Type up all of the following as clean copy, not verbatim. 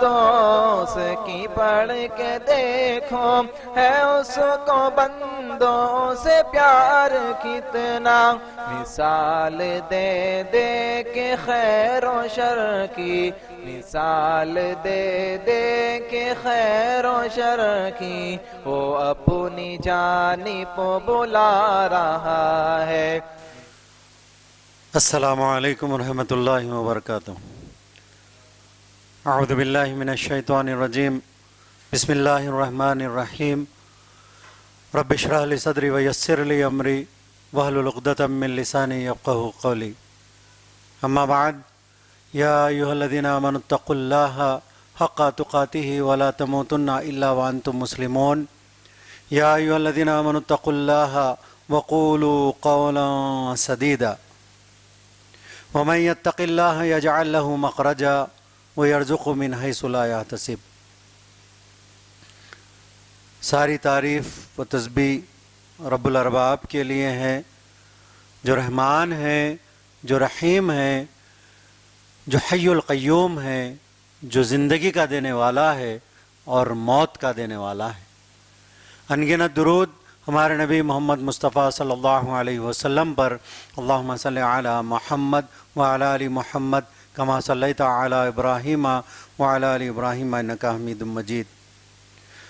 دوست کی پڑھ کے دیکھو ہے اس کو بندوں سے پیار کتنا، مثال دے دے کے خیر و شر کی، مثال دے دے کے خیر و شر کی، وہ اپنی جانب بلا رہا ہے۔ السلام علیکم ورحمۃ اللہ وبرکاتہ۔ اعوذ باللہ من الشیطان الرجیم، بسم اللہ الرحمن الرحیم۔ رب اشرح لی صدری ویسر لی امری واحلل عقدۃ من لسانی یفقہوا قولی۔ اما بعد، یا ایھا الذین آمنوا اتقوا اللہ حق تقاتہ ولا تموتن الا وانتم مسلمون۔ یا ایھا الذین آمنوا اتقوا اللہ وقولوا قولا سدیدا، ومن يتق الله يجعل له مخرجا ويرزقه من حيث لا يحتسب۔ ساری تعریف و تسبیح رب الارباب کے لیے ہے، جو رحمان ہے، جو رحیم ہے، جو حی القیوم ہے، جو زندگی کا دینے والا ہے اور موت کا دینے والا ہے۔ انگنت درود ہمارے نبی محمد مصطفیٰ صلی اللہ علیہ وسلم پر، اللہم صلی علی محمد وعلی آل محمد کما صلیت علی ابراہیم وعلی آل ابراہیم انک حمید مجید۔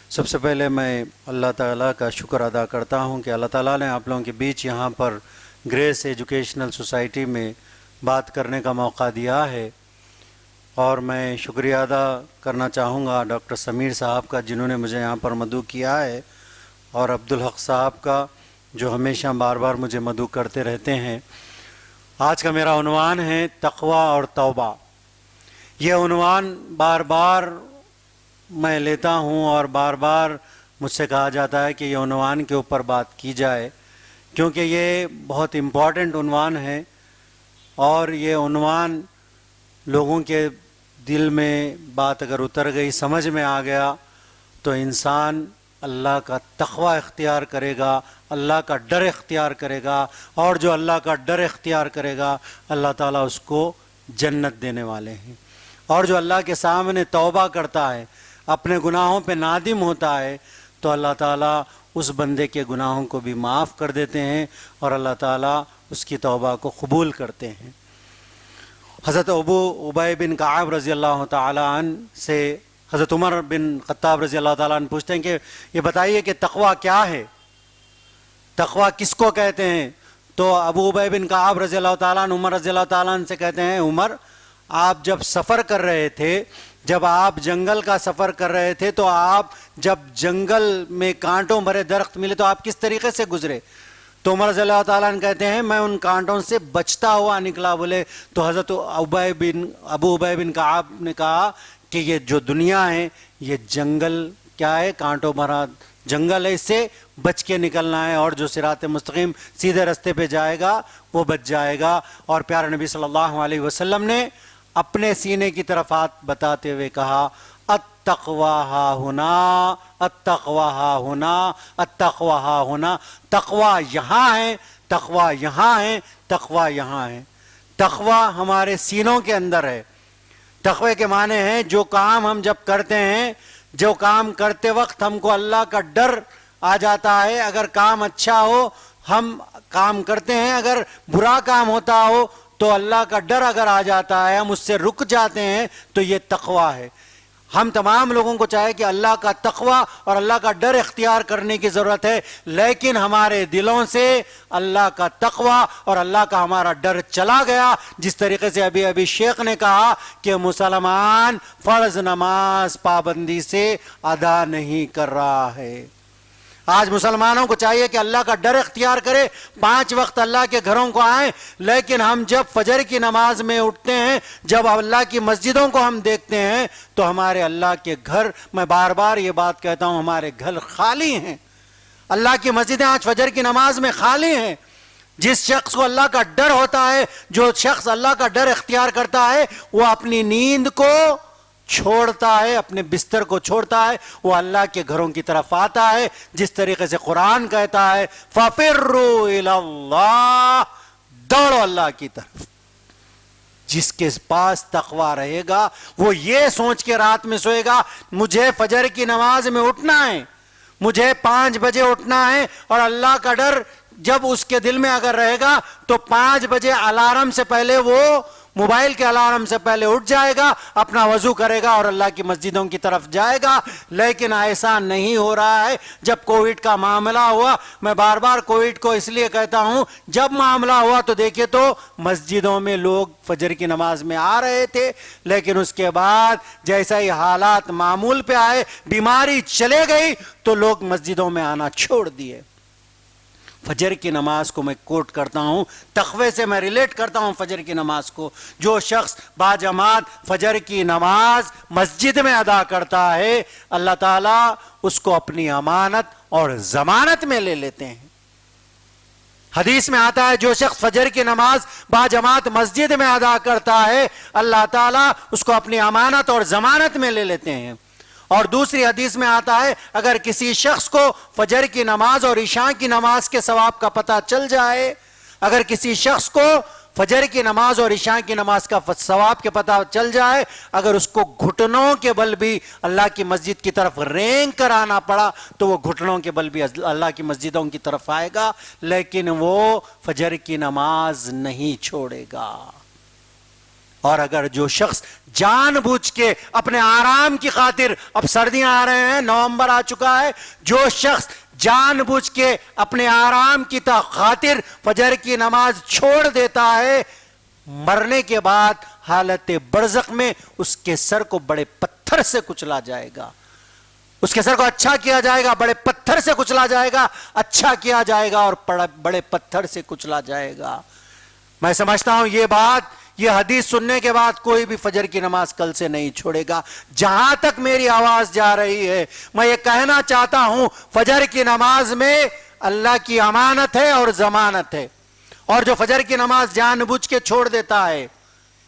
سب سے پہلے میں اللہ تعالیٰ کا شکر ادا کرتا ہوں کہ اللہ تعالیٰ نے آپ لوگوں کے بیچ یہاں پر گریس ایجوکیشنل سوسائٹی میں بات کرنے کا موقع دیا ہے، اور میں شکریہ ادا کرنا چاہوں گا ڈاکٹر سمیر صاحب کا، جنہوں نے مجھے یہاں پر مدعو کیا ہے، اور عبدالحق صاحب کا، جو ہمیشہ بار بار مجھے مدعو کرتے رہتے ہیں۔ آج کا میرا عنوان ہے تقوی اور توبہ۔ یہ عنوان بار بار میں لیتا ہوں اور بار بار مجھ سے کہا جاتا ہے کہ یہ عنوان کے اوپر بات کی جائے، کیونکہ یہ بہت امپورٹنٹ عنوان ہے، اور یہ عنوان لوگوں کے دل میں بات اگر اتر گئی، سمجھ میں آ گیا، تو انسان اللہ کا تقوی اختیار کرے گا، اللہ کا ڈر اختیار کرے گا، اور جو اللہ کا ڈر اختیار کرے گا اللہ تعالیٰ اس کو جنت دینے والے ہیں۔ اور جو اللہ کے سامنے توبہ کرتا ہے، اپنے گناہوں پہ نادم ہوتا ہے، تو اللہ تعالیٰ اس بندے کے گناہوں کو بھی معاف کر دیتے ہیں، اور اللہ تعالیٰ اس کی توبہ کو قبول کرتے ہیں۔ حضرت ابو ابی بن کعب رضی اللہ تعالیٰ عنہ سے حضرت عمر بن خطاب رضی اللہ تعالیٰ عنہ پوچھتے ہیں کہ یہ بتائیے کہ تقوی کیا ہے، تقوی کس کو کہتے ہیں؟ تو ابو ابی بن کعب رضی اللہ تعالیٰ عنہ عمر رضی اللہ تعالیٰ عنہ سے کہتے ہیں، عمر، آپ جب سفر کر رہے تھے، جب آپ جنگل کا سفر کر رہے تھے، تو آپ جب جنگل میں کانٹوں بھرے درخت ملے تو آپ کس طریقے سے گزرے؟ تو عمر رضی اللہ تعالیٰ عنہ کہتے ہیں، میں ان کانٹوں سے بچتا ہوا نکلا۔ بولے تو حضرت ابو ابی بن کعب نے کہا کہ یہ جو دنیا ہے یہ جنگل کیا ہے؟ کانٹوں بھرا جنگل ہے، اس سے بچ کے نکلنا ہے، اور جو صراط مستقیم سیدھے رستے پہ جائے گا وہ بچ جائے گا۔ اور پیارے نبی صلی اللہ علیہ وسلم نے اپنے سینے کی طرف ہاتھ بتاتے ہوئے کہا، التقوی ہا ہنا، التقوی ہا ہنا، التقوی ہا ہنا۔ تقوی یہاں ہے، تقوی یہاں ہے، تقوی یہاں ہے۔ تقوی ہمارے سینوں کے اندر ہے۔ تقوی کے معنی ہیں جو کام ہم جب کرتے ہیں، جو کام کرتے وقت ہم کو اللہ کا ڈر آ جاتا ہے، اگر کام اچھا ہو ہم کام کرتے ہیں، اگر برا کام ہوتا ہو تو اللہ کا ڈر اگر آ جاتا ہے، ہم اس سے رک جاتے ہیں، تو یہ تقوی ہے۔ ہم تمام لوگوں کو چاہے کہ اللہ کا تقوی اور اللہ کا ڈر اختیار کرنے کی ضرورت ہے، لیکن ہمارے دلوں سے اللہ کا تقوی اور اللہ کا ہمارا ڈر چلا گیا۔ جس طریقے سے ابھی شیخ نے کہا کہ مسلمان فرض نماز پابندی سے ادا نہیں کر رہا ہے۔ آج مسلمانوں کو چاہیے کہ اللہ کا ڈر اختیار کرے، 5 وقت اللہ کے گھروں کو آئیں، لیکن ہم جب فجر کی نماز میں اٹھتے ہیں، جب اللہ کی مسجدوں کو ہم دیکھتے ہیں، تو ہمارے اللہ کے گھر، میں بار بار یہ بات کہتا ہوں، ہمارے گھر خالی ہیں۔ اللہ کی مسجدیں آج فجر کی نماز میں خالی ہیں۔ جس شخص کو اللہ کا ڈر ہوتا ہے، جو شخص اللہ کا ڈر اختیار کرتا ہے، وہ اپنی نیند کو چھوڑتا ہے، اپنے بستر کو چھوڑتا ہے، وہ اللہ کے گھروں کی طرف آتا ہے۔ جس طریقے سے قرآن کہتا ہے فَفِرُّوا إِلَى اللَّهِ، دوڑو اللہ کی طرف۔ جس کے پاس تقوی رہے گا وہ یہ سوچ کے رات میں سوئے گا مجھے فجر کی نماز میں اٹھنا ہے، مجھے 5 بجے اٹھنا ہے، اور اللہ کا ڈر جب اس کے دل میں اگر رہے گا تو 5 بجے الارم سے پہلے وہ موبائل کے الارم سے پہلے اٹھ جائے گا، اپنا وضو کرے گا اور اللہ کی مسجدوں کی طرف جائے گا۔ لیکن ایسا نہیں ہو رہا ہے۔ جب کووڈ کا معاملہ ہوا، میں بار بار کووڈ کو اس لیے کہتا ہوں، جب معاملہ ہوا تو دیکھیے تو مسجدوں میں لوگ فجر کی نماز میں آ رہے تھے، لیکن اس کے بعد جیسا ہی حالات معمول پہ آئے، بیماری چلے گئی تو لوگ مسجدوں میں آنا چھوڑ دیے۔ فجر کی نماز کو میں کوٹ کرتا ہوں، تقوی سے میں ریلیٹ کرتا ہوں فجر کی نماز کو۔ جو شخص باجماعت فجر کی نماز مسجد میں ادا کرتا ہے، اللہ تعالیٰ اس کو اپنی امانت اور ضمانت میں لے لیتے ہیں۔ حدیث میں آتا ہے جو شخص فجر کی نماز باجماعت مسجد میں ادا کرتا ہے، اللہ تعالیٰ اس کو اپنی امانت اور ضمانت میں لے لیتے ہیں۔ اور دوسری حدیث میں آتا ہے اگر کسی شخص کو فجر کی نماز اور عشاء کی نماز کے ثواب کا پتہ چل جائے، اگر کسی شخص کو فجر کی نماز اور عشاء کی نماز کا ثواب کے پتہ چل جائے، اگر اس کو گھٹنوں کے بل بھی اللہ کی مسجد کی طرف رینگ کر آنا پڑا تو وہ گھٹنوں کے بل بھی اللہ کی مسجدوں کی طرف آئے گا، لیکن وہ فجر کی نماز نہیں چھوڑے گا۔ اور اگر جو شخص جان بوجھ کے اپنے آرام کی خاطر، اب سردیاں آ رہے ہیں، نومبر آ چکا ہے، جو شخص جان بوجھ کے اپنے آرام کی خاطر فجر کی نماز چھوڑ دیتا ہے، مرنے کے بعد حالت برزخ میں اس کے سر کو بڑے پتھر سے کچلا جائے گا، اس کے سر کو اچھا کیا جائے گا، بڑے پتھر سے کچلا جائے گا، اچھا کیا جائے گا اور بڑے پتھر سے کچلا جائے گا۔ میں سمجھتا ہوں یہ حدیث سننے کے بعد کوئی بھی فجر کی نماز کل سے نہیں چھوڑے گا۔ جہاں تک میری آواز جا رہی ہے میں یہ کہنا چاہتا ہوں، فجر کی نماز میں اللہ کی امانت ہے اور ضمانت ہے، اور جو فجر کی نماز جان بوجھ کے چھوڑ دیتا ہے،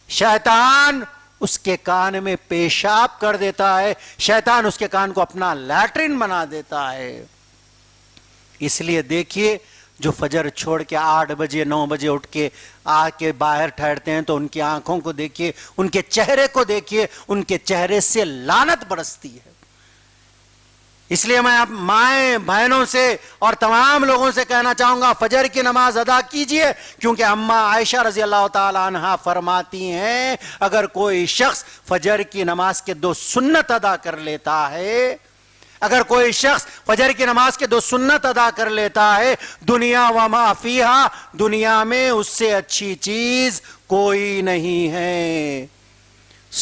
شیطان اس کے کان میں پیشاب کر دیتا ہے، شیطان اس کے کان کو اپنا لیٹرن بنا دیتا ہے۔ اس لیے دیکھیے جو فجر چھوڑ کے 8 بجے 9 بجے اٹھ کے آ کے باہر ٹھہرتے ہیں تو ان کی آنکھوں کو دیکھیے، ان کے چہرے کو دیکھیے، ان کے چہرے سے لعنت برستی ہے۔ اس لیے میں اب مائیں بہنوں سے اور تمام لوگوں سے کہنا چاہوں گا فجر کی نماز ادا کیجئے، کیونکہ اماں عائشہ رضی اللہ تعالی عنہا فرماتی ہیں اگر کوئی شخص فجر کی نماز کے 2 سنت ادا کر لیتا ہے، اگر کوئی شخص فجر کی نماز کے 2 سنت ادا کر لیتا ہے، دنیا وما فیہا، دنیا میں اس سے اچھی چیز کوئی نہیں ہے۔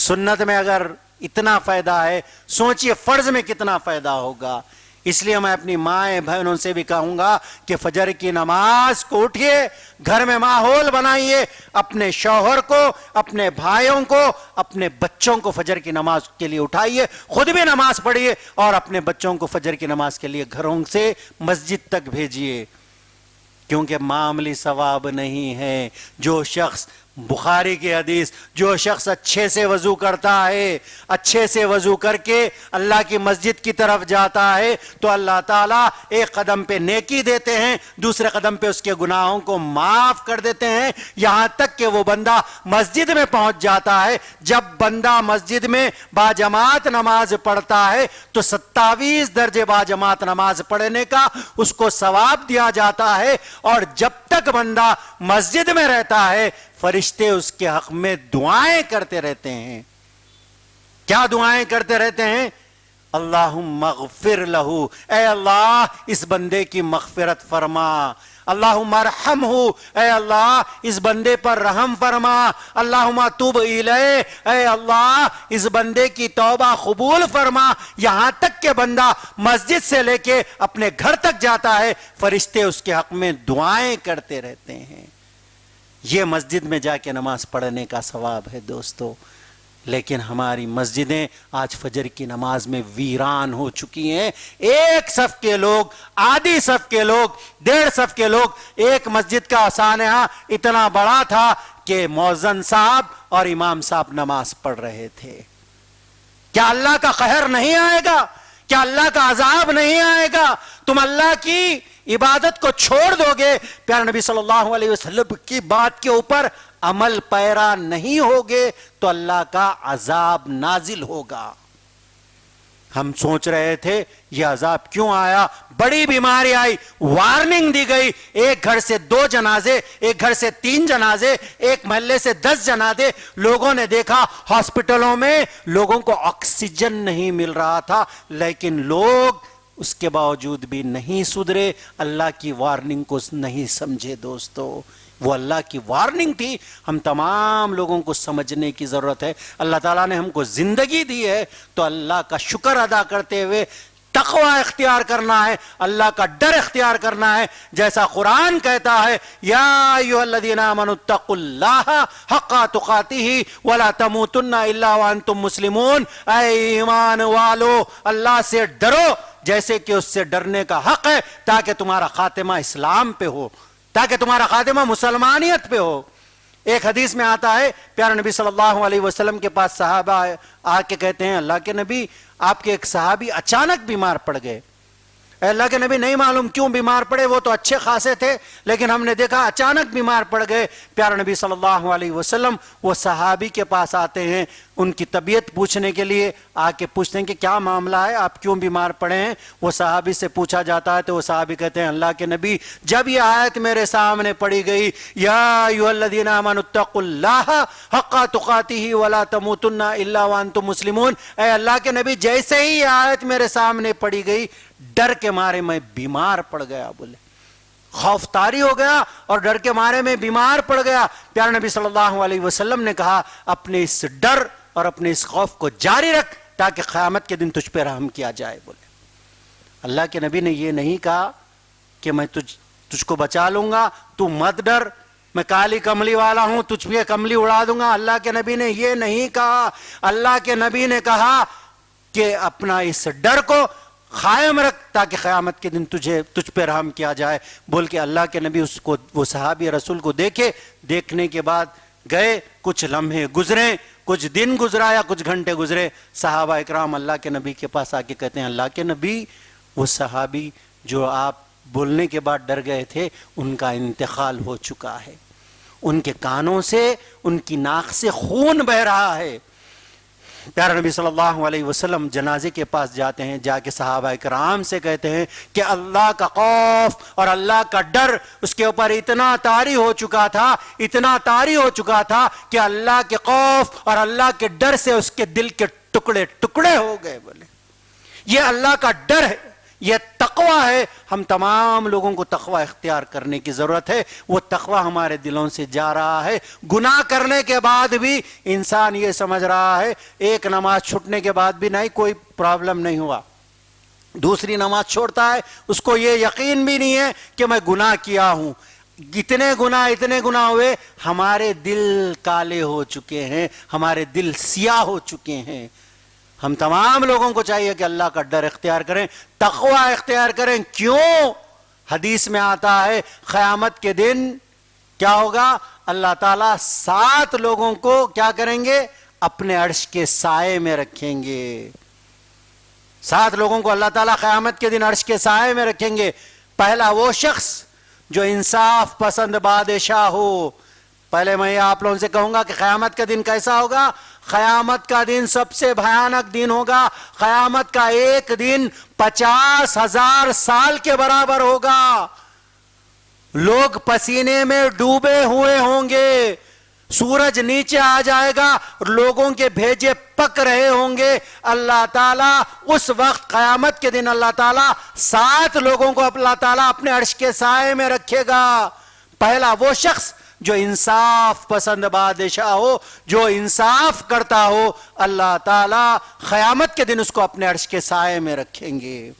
سنت میں اگر اتنا فائدہ ہے، سوچئے فرض میں کتنا فائدہ ہوگا۔ اس لیے میں اپنی مائیں بہنوں سے بھی کہوں گا کہ فجر کی نماز کو اٹھیے، گھر میں ماحول بنائیے، اپنے شوہر کو، اپنے بھائیوں کو، اپنے بچوں کو فجر کی نماز کے لیے اٹھائیے، خود بھی نماز پڑھیے اور اپنے بچوں کو فجر کی نماز کے لیے گھروں سے مسجد تک بھیجیے، کیونکہ معمولی ثواب نہیں ہے۔ جو شخص، بخاری کی حدیث، جو شخص اچھے سے وضو کرتا ہے، اچھے سے وضو کر کے اللہ کی مسجد کی طرف جاتا ہے تو اللہ تعالیٰ ایک قدم پہ نیکی دیتے ہیں، دوسرے قدم پہ اس کے گناہوں کو معاف کر دیتے ہیں، یہاں تک کہ وہ بندہ مسجد میں پہنچ جاتا ہے۔ جب بندہ مسجد میں باجماعت نماز پڑھتا ہے تو 27 درجے باجماعت نماز پڑھنے کا اس کو ثواب دیا جاتا ہے، اور جب تک بندہ مسجد میں رہتا ہے فرشتے اس کے حق میں دعائیں کرتے رہتے ہیں۔ کیا دعائیں کرتے رہتے ہیں؟ اللہم اغفر لہو، اے اللہ اس بندے کی مغفرت فرما، اللہم ارحمہ، اے اللہ اس بندے پر رحم فرما، اللہم توب الیہ، اے اللہ اس بندے کی توبہ قبول فرما۔ یہاں تک کہ بندہ مسجد سے لے کے اپنے گھر تک جاتا ہے فرشتے اس کے حق میں دعائیں کرتے رہتے ہیں۔ یہ مسجد میں جا کے نماز پڑھنے کا ثواب ہے دوستو، لیکن ہماری مسجدیں آج فجر کی نماز میں ویران ہو چکی ہیں۔ ایک صف کے لوگ، آدھی صف کے لوگ، 1.5 صف کے لوگ، ایک مسجد کا سانحہ اتنا بڑا تھا کہ مؤذن صاحب اور امام صاحب نماز پڑھ رہے تھے۔ کیا اللہ کا قہر نہیں آئے گا؟ کیا اللہ کا عذاب نہیں آئے گا؟ تم اللہ کی عبادت کو چھوڑ دو گے؟ پیارے نبی صلی اللہ علیہ وسلم کی بات کے اوپر عمل پیرا نہیں ہوگے تو اللہ کا عذاب نازل ہوگا۔ ہم سوچ رہے تھے یہ عذاب کیوں آیا، بڑی بیماری آئی، وارننگ دی گئی، ایک گھر سے 2 جنازے، ایک گھر سے 3 جنازے، ایک محلے سے 10 جنازے۔ لوگوں نے دیکھا ہاسپٹلوں میں لوگوں کو آکسیجن نہیں مل رہا تھا، لیکن لوگ اس کے باوجود بھی نہیں سدھرے، اللہ کی وارننگ کو نہیں سمجھے۔ دوستو وہ اللہ کی وارننگ تھی، ہم تمام لوگوں کو سمجھنے کی ضرورت ہے۔ اللہ تعالیٰ نے ہم کو زندگی دی ہے تو اللہ کا شکر ادا کرتے ہوئے تقوی اختیار کرنا ہے، اللہ کا ڈر اختیار کرنا ہے، جیسا قرآن کہتا ہے یا ایھا الذین آمنوا اتقوا اللہ حق تقاتہ ولا تموتن الا وانتم مسلمون۔ اے ایمان والو اللہ سے ڈرو جیسے کہ اس سے ڈرنے کا حق ہے، تاکہ تمہارا خاتمہ اسلام پہ ہو، تاکہ تمہارا خاتمہ مسلمانیت پہ ہو۔ ایک حدیث میں آتا ہے پیارے نبی صلی اللہ علیہ وسلم کے پاس صحابہ آ کے کہتے ہیں اللہ کے نبی آپ کے ایک صحابی اچانک بیمار پڑ گئے۔ اے اللہ کے نبی نہیں معلوم کیوں بیمار پڑے، وہ تو اچھے خاصے تھے لیکن ہم نے دیکھا اچانک بیمار پڑ گئے۔ پیارے نبی صلی اللہ علیہ وسلم وہ صحابی کے پاس آتے ہیں ان کی طبیعت پوچھنے کے لیے، آ کے پوچھتے ہیں کہ کیا معاملہ ہے، آپ کیوں بیمار پڑے ہیں؟ وہ صحابی سے پوچھا جاتا ہے تو وہ صحابی کہتے ہیں اللہ کے نبی جب یہ آیت میرے سامنے پڑھی گئی یا ایھا الذین آمنوا اتقوا اللہ حق تقاتہ ولا تموتن الا وانتم مسلمون، اے اللہ کے نبی جیسے ہی یہ آیت میرے سامنے پڑھی گئی ڈر کے مارے میں بیمار پڑ گیا، بولے خوف طاری ہو گیا اور ڈر کے مارے میں بیمار پڑ گیا۔ پیارے نبی صلی اللہ علیہ وسلم نے کہا اپنے اس ڈر اور اپنے اس خوف کو جاری رکھ تاکہ قیامت کے دن تجھ پہ رحم کیا جائے۔ بولے اللہ کے نبی نے یہ نہیں کہا کہ میں تجھ کو بچا لوں گا، تو مت ڈر، میں کالی کملی والا ہوں تجھ پہ کملی اڑا دوں گا۔ اللہ کے نبی نے یہ نہیں کہا، اللہ کے نبی نے کہا کہ اپنا اس ڈر کو قائم رکھ تاکہ قیامت کے دن تجھ پہ رحم کیا جائے۔ بول کے اللہ کے نبی اس کو وہ صحابی رسول کو دیکھنے کے بعد گئے، کچھ لمحے گزرے، کچھ دن گزرا یا کچھ گھنٹے گزرے، صحابہ اکرام اللہ کے نبی کے پاس آ کے کہتے ہیں اللہ کے نبی وہ صحابی جو آپ بولنے کے بعد ڈر گئے تھے ان کا انتقال ہو چکا ہے، ان کے کانوں سے ان کی ناک سے خون بہ رہا ہے۔ پیارے نبی صلی اللہ علیہ وسلم جنازے کے پاس جاتے ہیں، جا کے صحابہ کرام سے کہتے ہیں کہ اللہ کا خوف اور اللہ کا ڈر اس کے اوپر اتنا طاری ہو چکا تھا، اتنا طاری ہو چکا تھا کہ اللہ کے خوف اور اللہ کے ڈر سے اس کے دل کے ٹکڑے ٹکڑے ہو گئے۔ بولے یہ اللہ کا ڈر ہے، یہ تقوی ہے، ہم تمام لوگوں کو تقوی اختیار کرنے کی ضرورت ہے۔ وہ تقوی ہمارے دلوں سے جا رہا ہے، گناہ کرنے کے بعد بھی انسان یہ سمجھ رہا ہے ایک نماز چھوٹنے کے بعد بھی نہیں کوئی پرابلم نہیں ہوا، دوسری نماز چھوڑتا ہے اس کو یہ یقین بھی نہیں ہے کہ میں گناہ کیا ہوں۔ اتنے گناہ ہوئے، ہمارے دل کالے ہو چکے ہیں، ہمارے دل سیاہ ہو چکے ہیں۔ ہم تمام لوگوں کو چاہیے کہ اللہ کا ڈر اختیار کریں، تقوی اختیار کریں۔ کیوں؟ حدیث میں آتا ہے قیامت کے دن کیا ہوگا، اللہ تعالیٰ 7 لوگوں کو کیا کریں گے، اپنے عرش کے سائے میں رکھیں گے۔ 7 لوگوں کو اللہ تعالیٰ قیامت کے دن عرش کے سائے میں رکھیں گے۔ پہلا وہ شخص جو انصاف پسند بادشاہ ہو۔ پہلے میں آپ لوگوں سے کہوں گا کہ قیامت کا دن کیسا ہوگا۔ قیامت کا دن سب سے بھیانک دن ہوگا۔ قیامت کا ایک دن 50,000 سال کے برابر ہوگا۔ لوگ پسینے میں ڈوبے ہوئے ہوں گے، سورج نیچے آ جائے گا، لوگوں کے بھیجے پک رہے ہوں گے۔ اللہ تعالیٰ اس وقت قیامت کے دن اللہ تعالیٰ 7 لوگوں کو اللہ تعالیٰ اپنے عرش کے سائے میں رکھے گا۔ پہلا وہ شخص جو انصاف پسند بادشاہ ہو، جو انصاف کرتا ہو، اللہ تعالیٰ قیامت کے دن اس کو اپنے عرش کے سائے میں رکھیں گے۔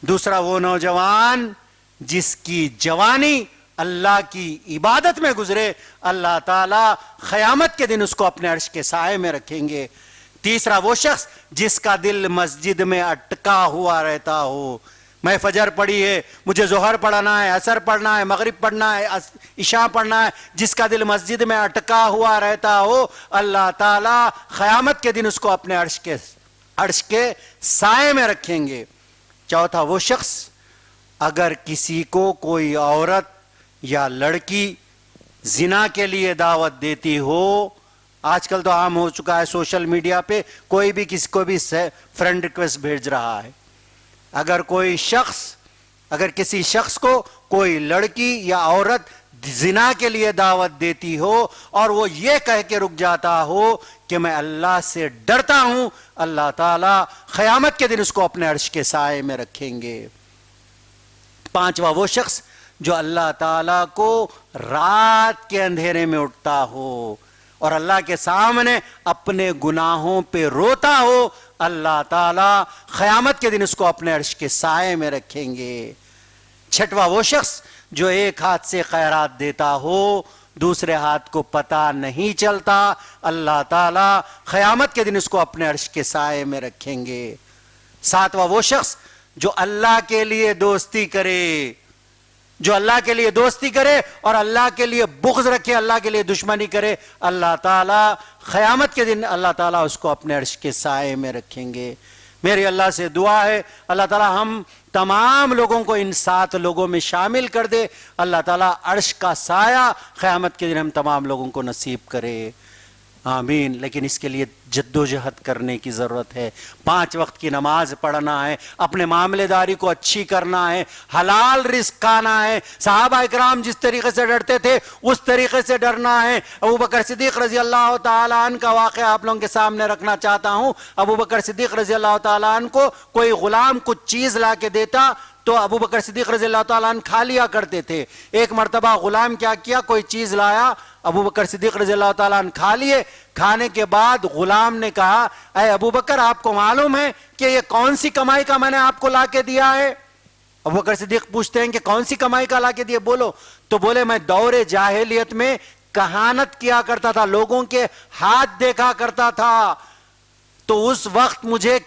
دوسرا وہ نوجوان جس کی جوانی اللہ کی عبادت میں گزرے، اللہ تعالیٰ قیامت کے دن اس کو اپنے عرش کے سائے میں رکھیں گے۔ تیسرا وہ شخص جس کا دل مسجد میں اٹکا ہوا رہتا ہو، میں فجر پڑھی ہے، مجھے ظہر پڑھنا ہے، عصر پڑھنا ہے، مغرب پڑھنا ہے، عشاء پڑھنا ہے، جس کا دل مسجد میں اٹکا ہوا رہتا ہو، اللہ تعالیٰ قیامت کے دن اس کو اپنے عرش کے سائے میں رکھیں گے۔ چوتھا وہ شخص اگر کسی کو کوئی عورت یا لڑکی زنا کے لیے دعوت دیتی ہو، آج کل تو عام ہو چکا ہے سوشل میڈیا پہ کوئی بھی کسی کو بھی فرینڈ ریکویسٹ بھیج رہا ہے. اگر کسی شخص کو کوئی لڑکی یا عورت زنا کے لیے دعوت دیتی ہو اور وہ یہ کہہ کے رک جاتا ہو کہ میں اللہ سے ڈرتا ہوں، اللہ تعالیٰ قیامت کے دن اس کو اپنے عرش کے سائے میں رکھیں گے. پانچواں وہ شخص جو اللہ تعالیٰ کو رات کے اندھیرے میں اٹھتا ہو اور اللہ کے سامنے اپنے گناہوں پہ روتا ہو، اللہ تعالیٰ قیامت کے دن اس کو اپنے عرش کے سائے میں رکھیں گے. چھٹواں وہ شخص جو ایک ہاتھ سے خیرات دیتا ہو دوسرے ہاتھ کو پتہ نہیں چلتا، اللہ تعالیٰ قیامت کے دن اس کو اپنے عرش کے سائے میں رکھیں گے. ساتواں وہ شخص جو اللہ کے لیے دوستی کرے، اور اللہ کے لیے بغض رکھے، اللہ کے لیے دشمنی کرے، اللہ تعالیٰ قیامت کے دن اللہ تعالیٰ اس کو اپنے عرش کے سائے میں رکھیں گے. میری اللہ سے دعا ہے اللہ تعالیٰ ہم تمام لوگوں کو ان 7 لوگوں میں شامل کر دے. اللہ تعالیٰ عرش کا سایہ قیامت کے دن ہم تمام لوگوں کو نصیب کرے، آمین. لیکن اس کے لیے جد و جہد کرنے کی ضرورت ہے. 5 وقت کی نماز پڑھنا ہے، اپنے معاملے داری کو اچھی کرنا ہے، حلال رزق کھانا ہے. صحابہ اکرام جس طریقے سے ڈرتے تھے اس طریقے سے ڈرنا ہے. ابو بکر صدیق رضی اللہ تعالیٰ عنہ کا واقعہ آپ لوگوں کے سامنے رکھنا چاہتا ہوں. ابو بکر صدیق رضی اللہ تعالیٰ عنہ کو کوئی غلام کچھ چیز لا کے دیتا تو ابو بکر صدیق رضی اللہ تعالیٰ عنہ کھا لیا کرتے تھے. ایک مرتبہ غلام کیا کیا، کوئی چیز لایا، ابو بکر صدیق رضی اللہ تعالیٰ عنہ کھا لیے. کھانے کے بعد غلام نے کہا اے ابو بکر آپ کو معلوم ہے کہ یہ کون سی کمائی کا میں نے آپ کو لا کے دیا ہے؟ ابو بکر صدیق پوچھتے ہیں کہ کون سی کمائی کا لا کے دیا، بولو. تو بولے میں دور جاہلیت میں کہانت کیا کرتا تھا، لوگوں کے ہاتھ دیکھا کرتا تھا. تو اس وقت مجھے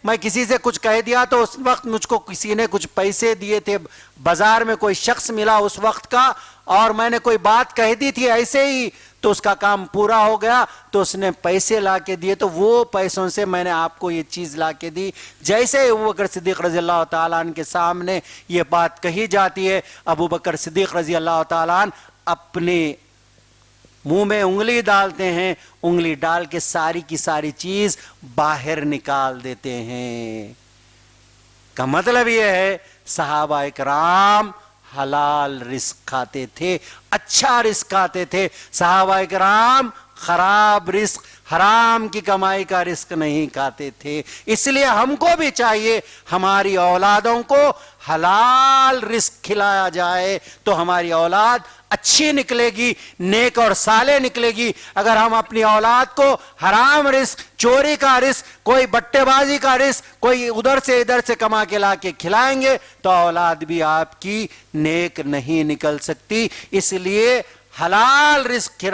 میں کسی سے کچھ کہہ دیا تو اس وقت مجھ کو کسی نے کچھ پیسے دیے تھے. بازار میں کوئی شخص ملا اس وقت کا اور میں نے کوئی بات کہہ دی تھی ایسے ہی تو اس کا کام پورا ہو گیا تو اس نے پیسے لا کے دیے تو وہ پیسوں سے میں نے آپ کو یہ چیز لا کے دی. جیسے ابو بکر صدیق رضی اللہ تعالیٰ عنہ کے سامنے یہ بات کہی جاتی ہے، ابو بکر صدیق رضی اللہ تعالیٰ عنہ اپنے منہ میں انگلی ڈالتے ہیں، انگلی ڈال کے ساری کی ساری چیز باہر نکال دیتے ہیں. کا مطلب یہ ہے صحابہ اکرام حلال رزق کھاتے تھے، اچھا رزق کھاتے تھے. صحابہ اکرام خراب رزق، حرام کی کمائی کا رزق نہیں کھاتے تھے. اس لیے ہم کو بھی چاہیے ہماری اولادوں کو حلال رزق کھلایا جائے تو ہماری اولاد اچھی نکلے گی، نیک اور صالح نکلے گی. اگر ہم اپنی اولاد کو حرام رزق، چوری کا رزق، کوئی بٹے بازی کا رزق، کوئی ادھر سے کما کے لا کے کھلائیں گے تو اولاد بھی آپ کی نیک نہیں نکل سکتی. اس لیے حلال رزق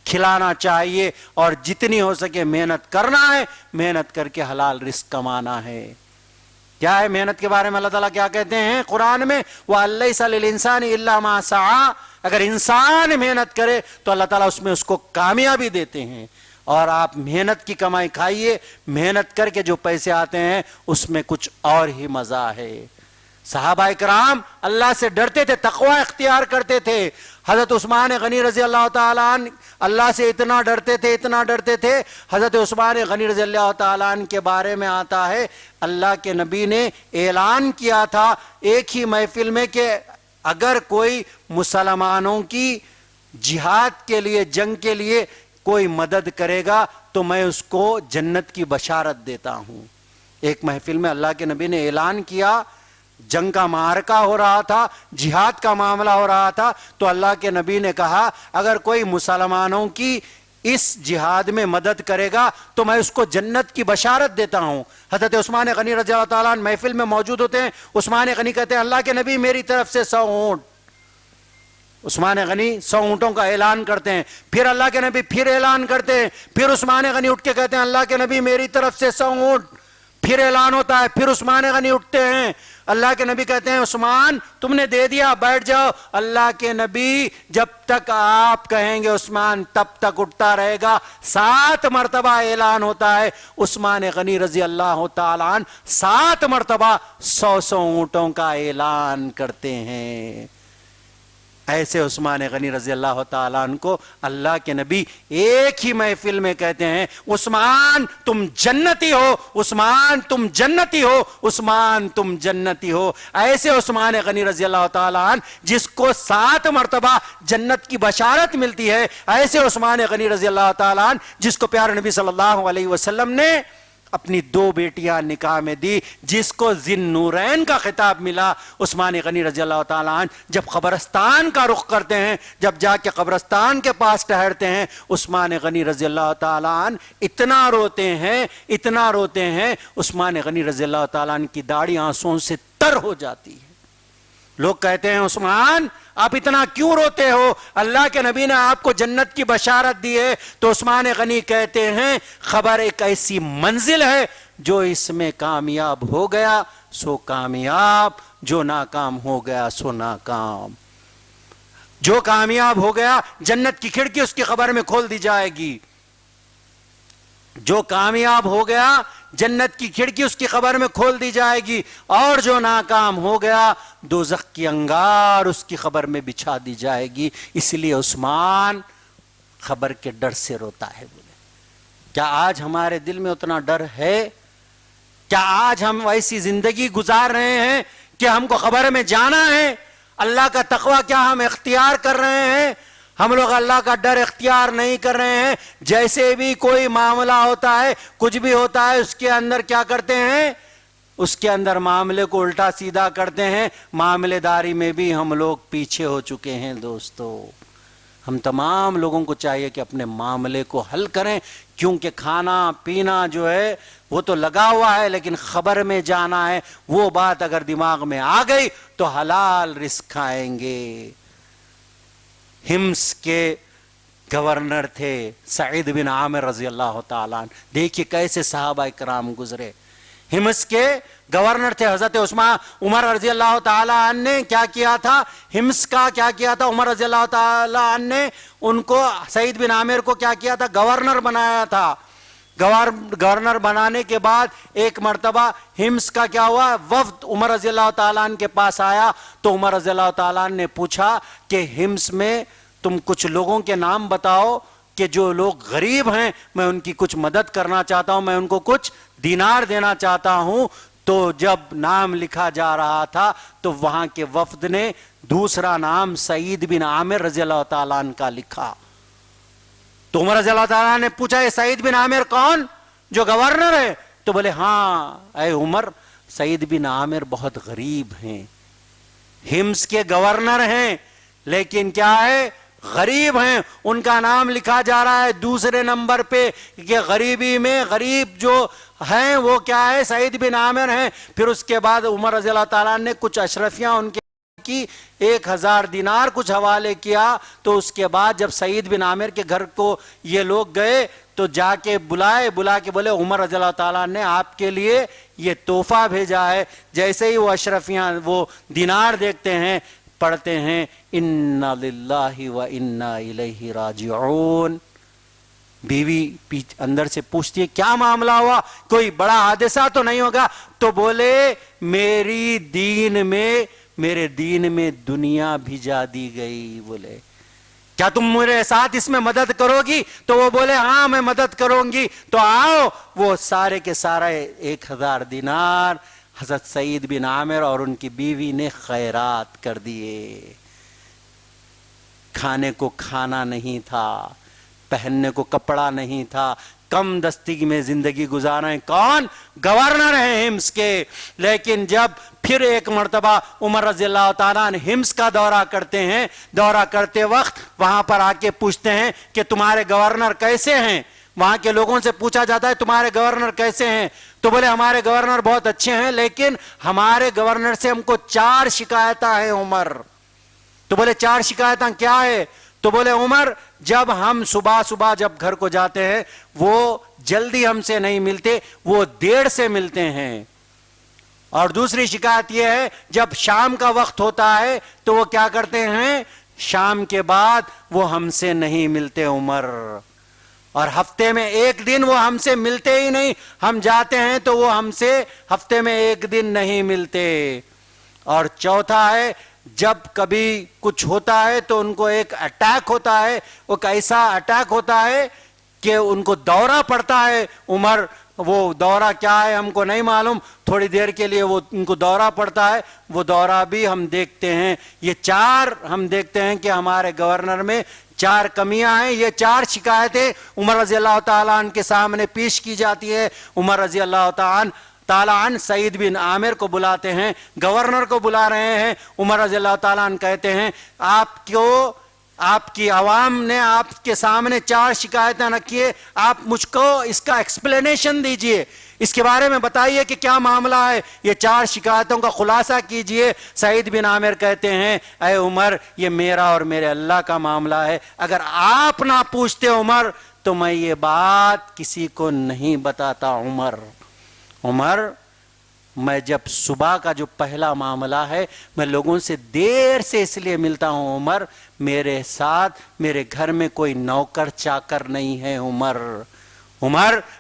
کھلانا چاہیے اور جتنی ہو سکے محنت کرنا ہے، محنت کر کے حلال رزق کمانا ہے. کیا ہے محنت کے بارے میں اللہ تعالیٰ کیا کہتے ہیں قرآن میں؟ وَأَلَّيْسَ لِلْإِنسَانِ إِلَّا مَا سَعَىٰ. اگر انسان محنت کرے تو اللہ تعالیٰ اس میں اس کو کامیابی دیتے ہیں. اور آپ محنت کی کمائی کھائیے، محنت کر کے جو پیسے آتے ہیں اس میں کچھ اور ہی مزہ ہے. صحابہ اکرام اللہ سے ڈرتے تھے، تقوی اختیار کرتے تھے. حضرت عثمان غنی رضی اللہ تعالیٰ عنہ اللہ سے اتنا ڈرتے تھے. حضرت عثمان غنی رضی اللہ تعالیٰ عنہ کے بارے میں آتا ہے اللہ کے نبی نے اعلان کیا تھا ایک ہی محفل میں کہ اگر کوئی مسلمانوں کی جہاد کے لیے، جنگ کے لیے کوئی مدد کرے گا تو میں اس کو جنت کی بشارت دیتا ہوں. ایک محفل میں اللہ کے نبی نے اعلان کیا، جنگ کا معرکہ ہو رہا تھا، جہاد کا معاملہ ہو رہا تھا تو اللہ کے نبی نے کہا اگر کوئی مسلمانوں کی اس جہاد میں مدد کرے گا تو میں اس کو جنت کی بشارت دیتا ہوں. حضرت عثمان غنی رضی اللہ تعالیٰ عنہ محفل میں موجود ہوتے ہیں. عثمان غنی کہتے ہیں اللہ کے نبی میری طرف سے 100 اونٹ. عثمان غنی 100 اونٹوں کا اعلان کرتے ہیں. پھر اللہ کے نبی پھر اعلان کرتے ہیں. پھر عثمان غنی اٹھ کے کہتے ہیں اللہ کے نبی میری طرف سے 100 اونٹ. پھر اعلان ہوتا ہے. پھر عثمان غنی اٹھتے ہیں. اللہ کے نبی کہتے ہیں عثمان تم نے دے دیا، بیٹھ جاؤ. اللہ کے نبی جب تک آپ کہیں گے عثمان تب تک اٹھتا رہے گا. 7 مرتبہ اعلان ہوتا ہے. عثمان غنی رضی اللہ تعالیٰ عنہ 7 مرتبہ 100 اونٹوں کا اعلان کرتے ہیں. ایسے عثمان غنی رضی اللہ تعالیٰ عنہ کو اللہ کے نبی ایک ہی محفل میں کہتے ہیں عثمان تم جنتی ہو، عثمان تم جنتی ہو، عثمان تم جنتی ہو۔ ایسے عثمان غنی رضی اللہ تعالیٰ عنہ جس کو 7 مرتبہ جنت کی بشارت ملتی ہے، ایسے عثمان غنی رضی اللہ تعالیٰ عنہ جس کو پیارے نبی صلی اللہ علیہ وسلم نے اپنی 2 بیٹیاں نکاح میں دی، جس کو ذی النورین کا خطاب ملا، عثمان غنی رضی اللہ تعالیٰ عنہ جب قبرستان کا رخ کرتے ہیں، جب جا کے قبرستان کے پاس ٹھہرتے ہیں، عثمان غنی رضی اللہ تعالیٰ عنہ اتنا روتے ہیں، اتنا روتے ہیں، عثمان غنی رضی اللہ تعالیٰ عنہ کی داڑھی آنسوؤں سے تر ہو جاتی ہے۔ لوگ کہتے ہیں عثمان آپ اتنا کیوں روتے ہو، اللہ کے نبی نے آپ کو جنت کی بشارت دی ہے۔ تو عثمان غنی کہتے ہیں خبر ایک ایسی منزل ہے جو اس میں کامیاب ہو گیا سو کامیاب، جو ناکام ہو گیا سو ناکام۔ جو کامیاب ہو گیا جنت کی کھڑکی اس کی خبر میں کھول دی جائے گی، جو کامیاب ہو گیا جنت کی کھڑکی اس کی خبر میں کھول دی جائے گی، اور جو ناکام ہو گیا دوزخ کی انگار اس کی خبر میں بچھا دی جائے گی۔ اس لیے عثمان خبر کے ڈر سے روتا ہے۔ بولے کیا آج ہمارے دل میں اتنا ڈر ہے؟ کیا آج ہم ایسی زندگی گزار رہے ہیں کہ ہم کو خبر میں جانا ہے؟ اللہ کا تقوی کیا ہم اختیار کر رہے ہیں؟ ہم لوگ اللہ کا ڈر اختیار نہیں کر رہے ہیں۔ جیسے بھی کوئی معاملہ ہوتا ہے، کچھ بھی ہوتا ہے، اس کے اندر کیا کرتے ہیں؟ اس کے اندر معاملے کو الٹا سیدھا کرتے ہیں۔ معاملے داری میں بھی ہم لوگ پیچھے ہو چکے ہیں۔ دوستو ہم تمام لوگوں کو چاہیے کہ اپنے معاملے کو حل کریں، کیونکہ کھانا پینا جو ہے وہ تو لگا ہوا ہے، لیکن خبر میں جانا ہے۔ وہ بات اگر دماغ میں آ گئی تو حلال رزق کھائیں گے۔ ہمس کے گورنر تھے سعید بن عامر رضی اللہ تعالیٰ عنہ، دیکھیے کیسے صحابہ اکرام گزرے۔ ہمس کے گورنر تھے حضرت عمر رضی اللہ تعالیٰ عنہ نے کیا کیا تھا؟ ہمس کا کیا کیا تھا؟ عمر رضی اللہ تعالیٰ عنہ نے ان کو، سعید بن عامر کو کیا کیا تھا؟ گورنر بنایا تھا۔ گورنر بنانے کے بعد ایک مرتبہ ہمس کا کیا ہوا؟ وفد عمر رضی اللہ تعالیٰ عنہ کے پاس آیا، تو عمر رضی اللہ تعالیٰ عنہ نے پوچھا کہ ہمس میں تم کچھ لوگوں کے نام بتاؤ کہ جو لوگ غریب ہیں، میں ان کی کچھ مدد کرنا چاہتا ہوں، میں ان کو کچھ دینار دینا چاہتا ہوں۔ تو جب نام لکھا جا رہا تھا تو وہاں کے وفد نے دوسرا نام سعید بن عامر رضی اللہ تعالیٰ عنہ کا لکھا۔ تو عمر رضی اللہ تعالیٰ نے پوچھا یہ سعید بن عامر کون جو گورنر ہے؟ تو بولے ہاں اے عمر، سعید بن عامر بہت غریب ہیں، ہمس کے گورنر ہیں، لیکن کیا ہے؟ غریب ہیں۔ ان کا نام لکھا جا رہا ہے دوسرے نمبر پہ کہ غریبی میں غریب جو ہیں وہ کیا ہے؟ سعید بن عامر ہیں۔ پھر اس کے بعد عمر رضی اللہ تعالیٰ نے کچھ اشرفیاں ان کے کی 1000 دینار کچھ حوالے کیا۔ تو اس کے بعد جب سعید بن عامر کے گھر کو یہ لوگ گئے تو جا کے بلا کے بولے عمر رضی اللہ تعالیٰ نے آپ کے لیے یہ تحفہ بھیجا ہے۔ جیسے ہی وہ اشرفیاں وہ دینار دیکھتے ہیں، پڑھتے ہیں انا للہ و انا الیہ راجعون۔ بیوی اندر سے پوچھتی ہے کیا معاملہ ہوا، کوئی بڑا حادثہ تو نہیں ہوگا؟ تو بولے میرے دین میں دنیا بھیجا دی گئی۔ بولے کیا تم میرے ساتھ اس میں مدد کرو گی؟ تو وہ بولے ہاں میں مدد کروں گی۔ تو آؤ، وہ سارے کے سارے 1000 دینار حضرت سعید بن عامر اور ان کی بیوی نے خیرات کر دیے۔ کھانے کو کھانا نہیں تھا، پہننے کو کپڑا نہیں تھا، کم دستی میں زندگی گزاریں۔ کون؟ گورنر ہیں ہمس کے۔ لیکن جب پھر ایک مرتبہ عمر رضی اللہ تعالیٰ عنہ ہمس کا دورہ کرتے ہیں، دورہ کرتے وقت وہاں پر آ کے پوچھتے ہیں کہ تمہارے گورنر کیسے ہیں؟ وہاں کے لوگوں سے پوچھا جاتا ہے تمہارے گورنر کیسے ہیں؟ تو بولے ہمارے گورنر بہت اچھے ہیں، لیکن ہمارے گورنر سے ہم کو 4 شکایتیں ہیں عمر۔ تو بولے 4 شکایتیں کیا ہے؟ تو بولے عمر جب ہم صبح جب گھر کو جاتے ہیں وہ جلدی ہم سے نہیں ملتے، وہ دیر سے ملتے ہیں۔ اور دوسری شکایت یہ ہے جب شام کا وقت ہوتا ہے تو وہ کیا کرتے ہیں؟ شام کے بعد وہ ہم سے نہیں ملتے عمر۔ اور ہفتے میں 1 دن وہ ہم سے ملتے ہی نہیں، ہم جاتے ہیں تو وہ ہم سے ہفتے میں 1 دن نہیں ملتے۔ اور چوتھا ہے جب کبھی کچھ ہوتا ہے تو ان کو ایک اٹیک ہوتا ہے، وہ ایسا اٹیک ہوتا ہے کہ ان کو دورہ پڑتا ہے۔ عمر وہ دورہ کیا ہے ہم کو نہیں معلوم، تھوڑی دیر کے لیے وہ ان کو دورہ پڑتا ہے، وہ دورہ بھی ہم دیکھتے ہیں۔ یہ چار ہم دیکھتے ہیں کہ ہمارے گورنر میں 4 کمیاں ہیں، یہ 4 شکایتیں عمر رضی اللہ تعالیٰ عنہ کے سامنے پیش کی جاتی ہے۔ عمر رضی اللہ تعالیٰ عنہ سعید بن عامر کو بلاتے ہیں، گورنر کو بلا رہے ہیں۔ عمر رضی اللہ تعالیٰ عنہ کہتے ہیں آپ کی عوام نے آپ کے سامنے 4 شکایتیں رکھی ہے، آپ مجھ کو اس کا ایکسپلینیشن دیجئے، اس کے بارے میں بتائیے کہ کیا معاملہ ہے، یہ 4 شکایتوں کا خلاصہ کیجئے۔ سعید بن عامر کہتے ہیں اے عمر یہ میرا اور میرے اللہ کا معاملہ ہے، اگر آپ نہ پوچھتے عمر تو میں یہ بات کسی کو نہیں بتاتا۔ عمر میں جب صبح کا جو پہلا معاملہ ہے میں لوگوں سے دیر سے اس لیے ملتا ہوں عمر، میرے ساتھ میرے گھر میں کوئی نوکر چاکر نہیں ہے۔ عمر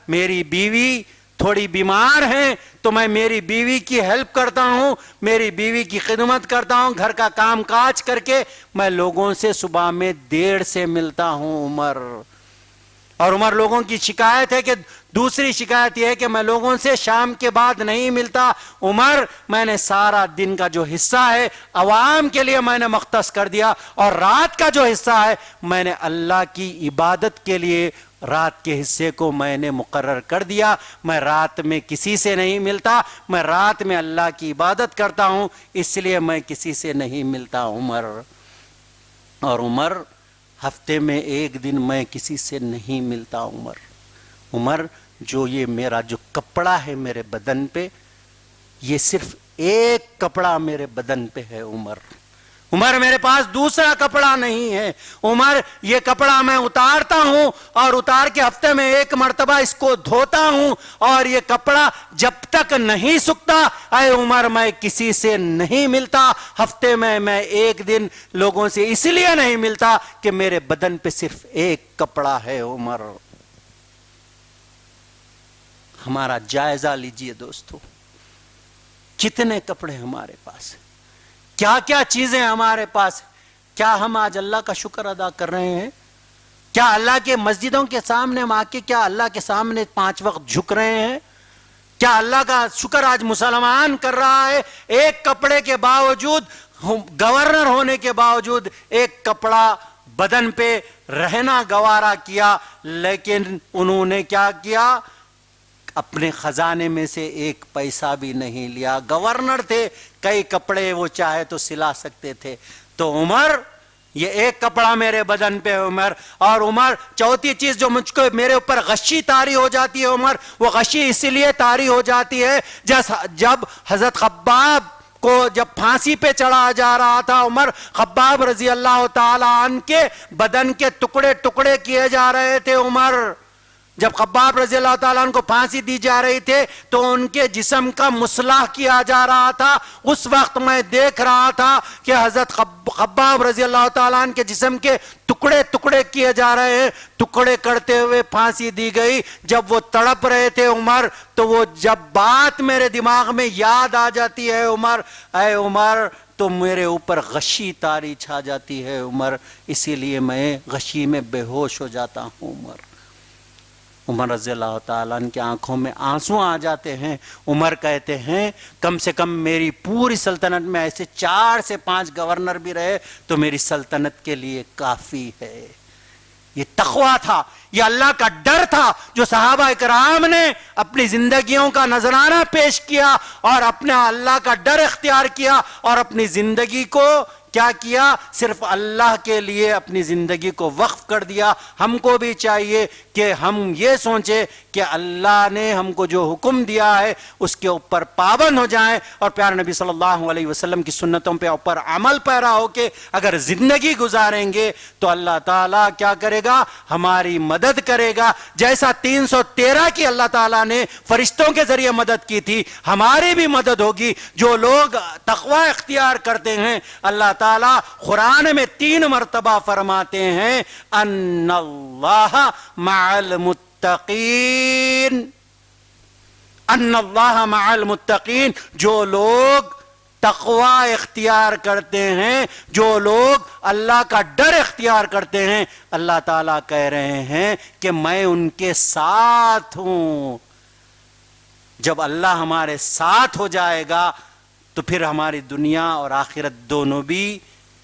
میری بیوی تھوڑی بیمار ہیں تو میں میری بیوی کی ہیلپ کرتا ہوں، میری بیوی کی خدمت کرتا ہوں، گھر کا کام کاج کر کے میں لوگوں سے صبح میں دیر سے ملتا ہوں عمر۔ اور عمر لوگوں کی شکایت ہے کہ دوسری شکایت یہ ہے کہ میں لوگوں سے شام کے بعد نہیں ملتا۔ عمر میں نے سارا دن کا جو حصہ ہے عوام کے لیے میں نے مختص کر دیا، اور رات کا جو حصہ ہے میں نے اللہ کی عبادت کے لیے رات کے حصے کو میں نے مقرر کر دیا۔ میں رات میں کسی سے نہیں ملتا، میں رات میں اللہ کی عبادت کرتا ہوں، اس لیے میں کسی سے نہیں ملتا عمر۔ اور عمر ہفتے میں 1 دن میں کسی سے نہیں ملتا عمر جو یہ میرا جو کپڑا ہے میرے بدن پہ، یہ صرف ایک کپڑا میرے بدن پہ ہے عمر میرے پاس دوسرا کپڑا نہیں ہے عمر، یہ کپڑا میں اتارتا ہوں اور اتار کے ہفتے میں 1 مرتبہ اس کو دھوتا ہوں، اور یہ کپڑا جب تک نہیں سکتا اے عمر میں کسی سے نہیں ملتا۔ ہفتے میں 1 دن لوگوں سے اس لیے نہیں ملتا کہ میرے بدن پہ صرف 1 کپڑا ہے عمر۔ ہمارا جائزہ لیجئے دوستو، کتنے کپڑے ہمارے پاس ہیں، کیا کیا چیزیں ہمارے پاس ہیں، کیا ہم آج اللہ کا شکر ادا کر رہے ہیں؟ کیا اللہ کے مسجدوں کے سامنے ہم آ کے کیا اللہ کے سامنے 5 وقت جھک رہے ہیں؟ کیا اللہ کا شکر آج مسلمان کر رہا ہے؟ 1 کپڑے کے باوجود، گورنر ہونے کے باوجود 1 کپڑا بدن پہ رہنا گوارا کیا، لیکن انہوں نے کیا کیا؟ اپنے خزانے میں سے 1 پیسہ بھی نہیں لیا۔ گورنر تھے، کئی کپڑے وہ چاہے تو سلا سکتے تھے۔ تو عمر یہ 1 کپڑا میرے بدن پہ عمر۔ اور عمر چوتھی چیز جو مجھ کو میرے اوپر غشی طاری ہو جاتی ہے عمر، وہ غشی اس لیے طاری ہو جاتی ہے جب حضرت خباب کو جب پھانسی پہ چڑھا جا رہا تھا عمر، خباب رضی اللہ تعالی عنہ کے بدن کے ٹکڑے ٹکڑے کیے جا رہے تھے عمر۔ جب خباب رضی اللہ تعالیٰ عنہ کو پھانسی دی جا رہی تھے تو ان کے جسم کا مصلاح کیا جا رہا تھا۔ اس وقت میں دیکھ رہا تھا کہ حضرت خباب رضی اللہ تعالیٰ عنہ کے جسم کے ٹکڑے ٹکڑے کیے جا رہے ہیں، ٹکڑے کرتے ہوئے پھانسی دی گئی۔ جب وہ تڑپ رہے تھے عمر، تو وہ جب بات میرے دماغ میں یاد آ جاتی ہے عمر، اے عمر تو میرے اوپر غشی طاری چھا جاتی ہے عمر، اسی لیے میں غشی میں بے ہوش ہو جاتا ہوں عمر رضی اللہ تعالیٰ عنہ کی آنکھوں میں آنسو آ جاتے ہیں۔ عمر کہتے ہیں کم سے کم میری پوری سلطنت میں ایسے 4 سے 5 گورنر بھی رہے تو میری سلطنت کے لیے کافی ہے۔ یہ تقویٰ تھا، یہ اللہ کا ڈر تھا جو صحابہ کرام نے اپنی زندگیوں کا نذرانہ پیش کیا اور اپنا اللہ کا ڈر اختیار کیا اور اپنی زندگی کو کیا کیا؟ صرف اللہ کے لیے اپنی زندگی کو وقف کر دیا۔ ہم کو بھی چاہیے کہ ہم یہ سوچیں کہ اللہ نے ہم کو جو حکم دیا ہے اس کے اوپر پابند ہو جائیں، اور پیارے نبی صلی اللہ علیہ وسلم کی سنتوں پہ اوپر عمل پیرا ہو کے اگر زندگی گزاریں گے تو اللہ تعالیٰ کیا کرے گا؟ ہماری مدد کرے گا۔ جیسا 313 کی اللہ تعالیٰ نے فرشتوں کے ذریعے مدد کی تھی، ہماری بھی مدد ہوگی۔ جو لوگ تقوی اختیار کرتے ہیں، اللہ تعالیٰ قرآن میں 3 مرتبہ فرماتے ہیں ان اللہ مع المتقین، ان اللہ مع المتقین۔ جو لوگ تقوی اختیار کرتے ہیں، جو لوگ اللہ کا ڈر اختیار کرتے ہیں، اللہ تعالیٰ کہہ رہے ہیں کہ میں ان کے ساتھ ہوں۔ جب اللہ ہمارے ساتھ ہو جائے گا تو پھر ہماری دنیا اور آخرت دونوں بھی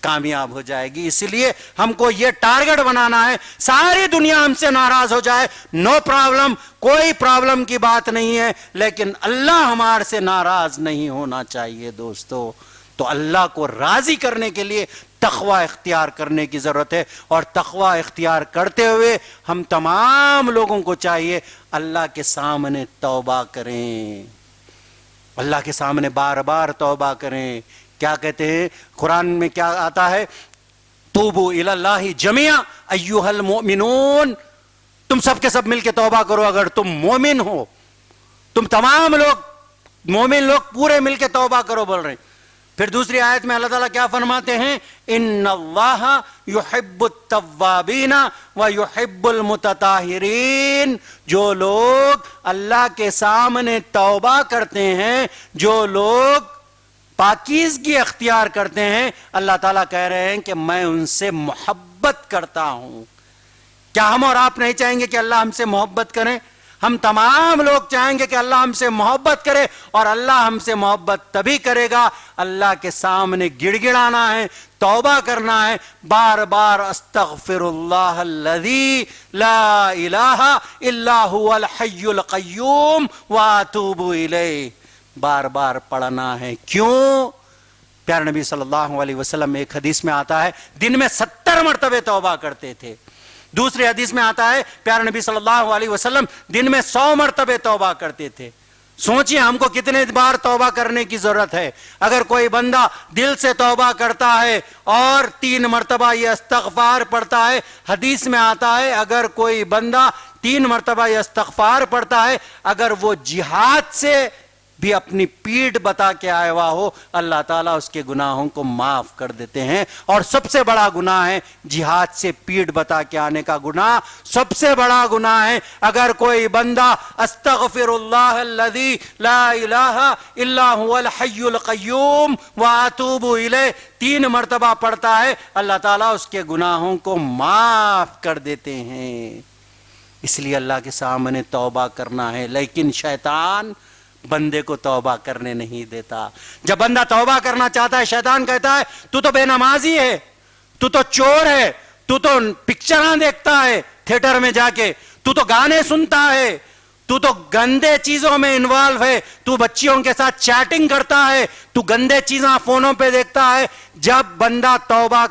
کامیاب ہو جائے گی۔ اس لیے ہم کو یہ ٹارگٹ بنانا ہے، ساری دنیا ہم سے ناراض ہو جائے، نو پرابلم، کوئی پرابلم کی بات نہیں ہے، لیکن اللہ ہمارے سے ناراض نہیں ہونا چاہیے دوستو۔ تو اللہ کو راضی کرنے کے لیے تقوی اختیار کرنے کی ضرورت ہے، اور تقوی اختیار کرتے ہوئے ہم تمام لوگوں کو چاہیے اللہ کے سامنے توبہ کریں، اللہ کے سامنے بار بار توبہ کریں۔ کیا کہتے ہیں قرآن میں، کیا آتا ہے؟ توبو الی اللہ جمیعا ایھا المؤمنون، تم سب کے سب مل کے توبہ کرو اگر تم مومن ہو، تم تمام لوگ مومن لوگ پورے مل کے توبہ کرو بول رہے ہیں۔ پھر دوسری آیت میں اللہ تعالیٰ کیا فرماتے ہیں؟ ان اللہ یحب التوابین ویحب المتطہرین، جو لوگ اللہ کے سامنے توبہ کرتے ہیں، جو لوگ پاکیزگی اختیار کرتے ہیں، اللہ تعالیٰ کہہ رہے ہیں کہ میں ان سے محبت کرتا ہوں۔ کیا ہم اور آپ نہیں چاہیں گے کہ اللہ ہم سے محبت کریں؟ ہم تمام لوگ چاہیں گے کہ اللہ ہم سے محبت کرے، اور اللہ ہم سے محبت تبھی کرے گا، اللہ کے سامنے گڑ گڑانا ہے، توبہ کرنا ہے، بار بار استغفر اللہ الذی لا الہ الا هو الحی القیوم واتوب الیہ، بار بار پڑھنا ہے۔ کیوں؟ پیارے نبی صلی اللہ علیہ وسلم ایک حدیث میں آتا ہے دن میں 70 مرتبہ توبہ کرتے تھے، دوسری حدیث میں آتا ہے پیارے نبی صلی اللہ علیہ وسلم دن میں 100 مرتبہ توبہ کرتے تھے۔ سوچئے ہم کو کتنے بار توبہ کرنے کی ضرورت ہے۔ اگر کوئی بندہ دل سے توبہ کرتا ہے اور 3 مرتبہ یہ استغفار پڑھتا ہے، حدیث میں آتا ہے اگر کوئی بندہ 3 مرتبہ یہ استغفار پڑھتا ہے، اگر وہ جہاد سے بھی اپنی پیٹھ بتا کے آیا ہوا ہو، اللہ تعالیٰ اس کے گناہوں کو معاف کر دیتے ہیں۔ اور سب سے بڑا گناہ ہے جہاد سے پیٹھ بتا کے آنے کا گناہ، سب سے بڑا گناہ ہے۔ اگر کوئی بندہ استغفر اللہ الذی لا الہ الا هو الحی القیوم واتوب الیہ 3 مرتبہ پڑھتا ہے، اللہ تعالیٰ اس کے گناہوں کو معاف کر دیتے ہیں۔ اس لیے اللہ کے سامنے توبہ کرنا ہے، لیکن شیطان بندے کو توبہ کرنے نہیں دیتا۔ جب بندہ توبہ کرنا چاہتا ہے، شیطان کہتا ہے تو بے نمازی ہے، تو چور ہے، تو پکچراں دیکھتا ہے تھیٹر میں جا کے، تو گانے سنتا ہے، تو گندے چیزوں میں انوالو ہے، تو بچیوں کے ساتھ چیٹنگ کرتا ہے، تو گندے چیزیں فونوں پہ دیکھتا ہے۔ جب بندہ توبہ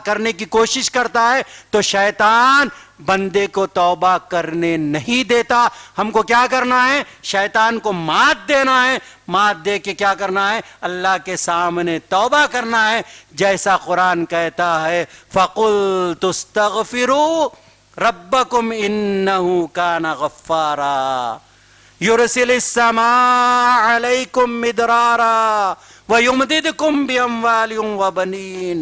کرنے کی کوشش کرتا ہے تو شیطان بندے کو توبہ کرنے نہیں دیتا۔ ہم کو کیا کرنا ہے؟ شیطان کو مات دینا ہے، مات دے کے کیا کرنا ہے؟ اللہ کے سامنے توبہ کرنا ہے، جیسا قرآن کہتا ہے فَقُلْتُ اسْتَغْفِرُوا رَبَّكُمْ إِنَّهُ كَانَ غَفَّارًا يُرْسِلِ السَّمَاءَ عَلَيْكُمْ مِدْرَارًا وَيُمْدِدْكُمْ بِأَمْوَالٍ وَبَنِينَ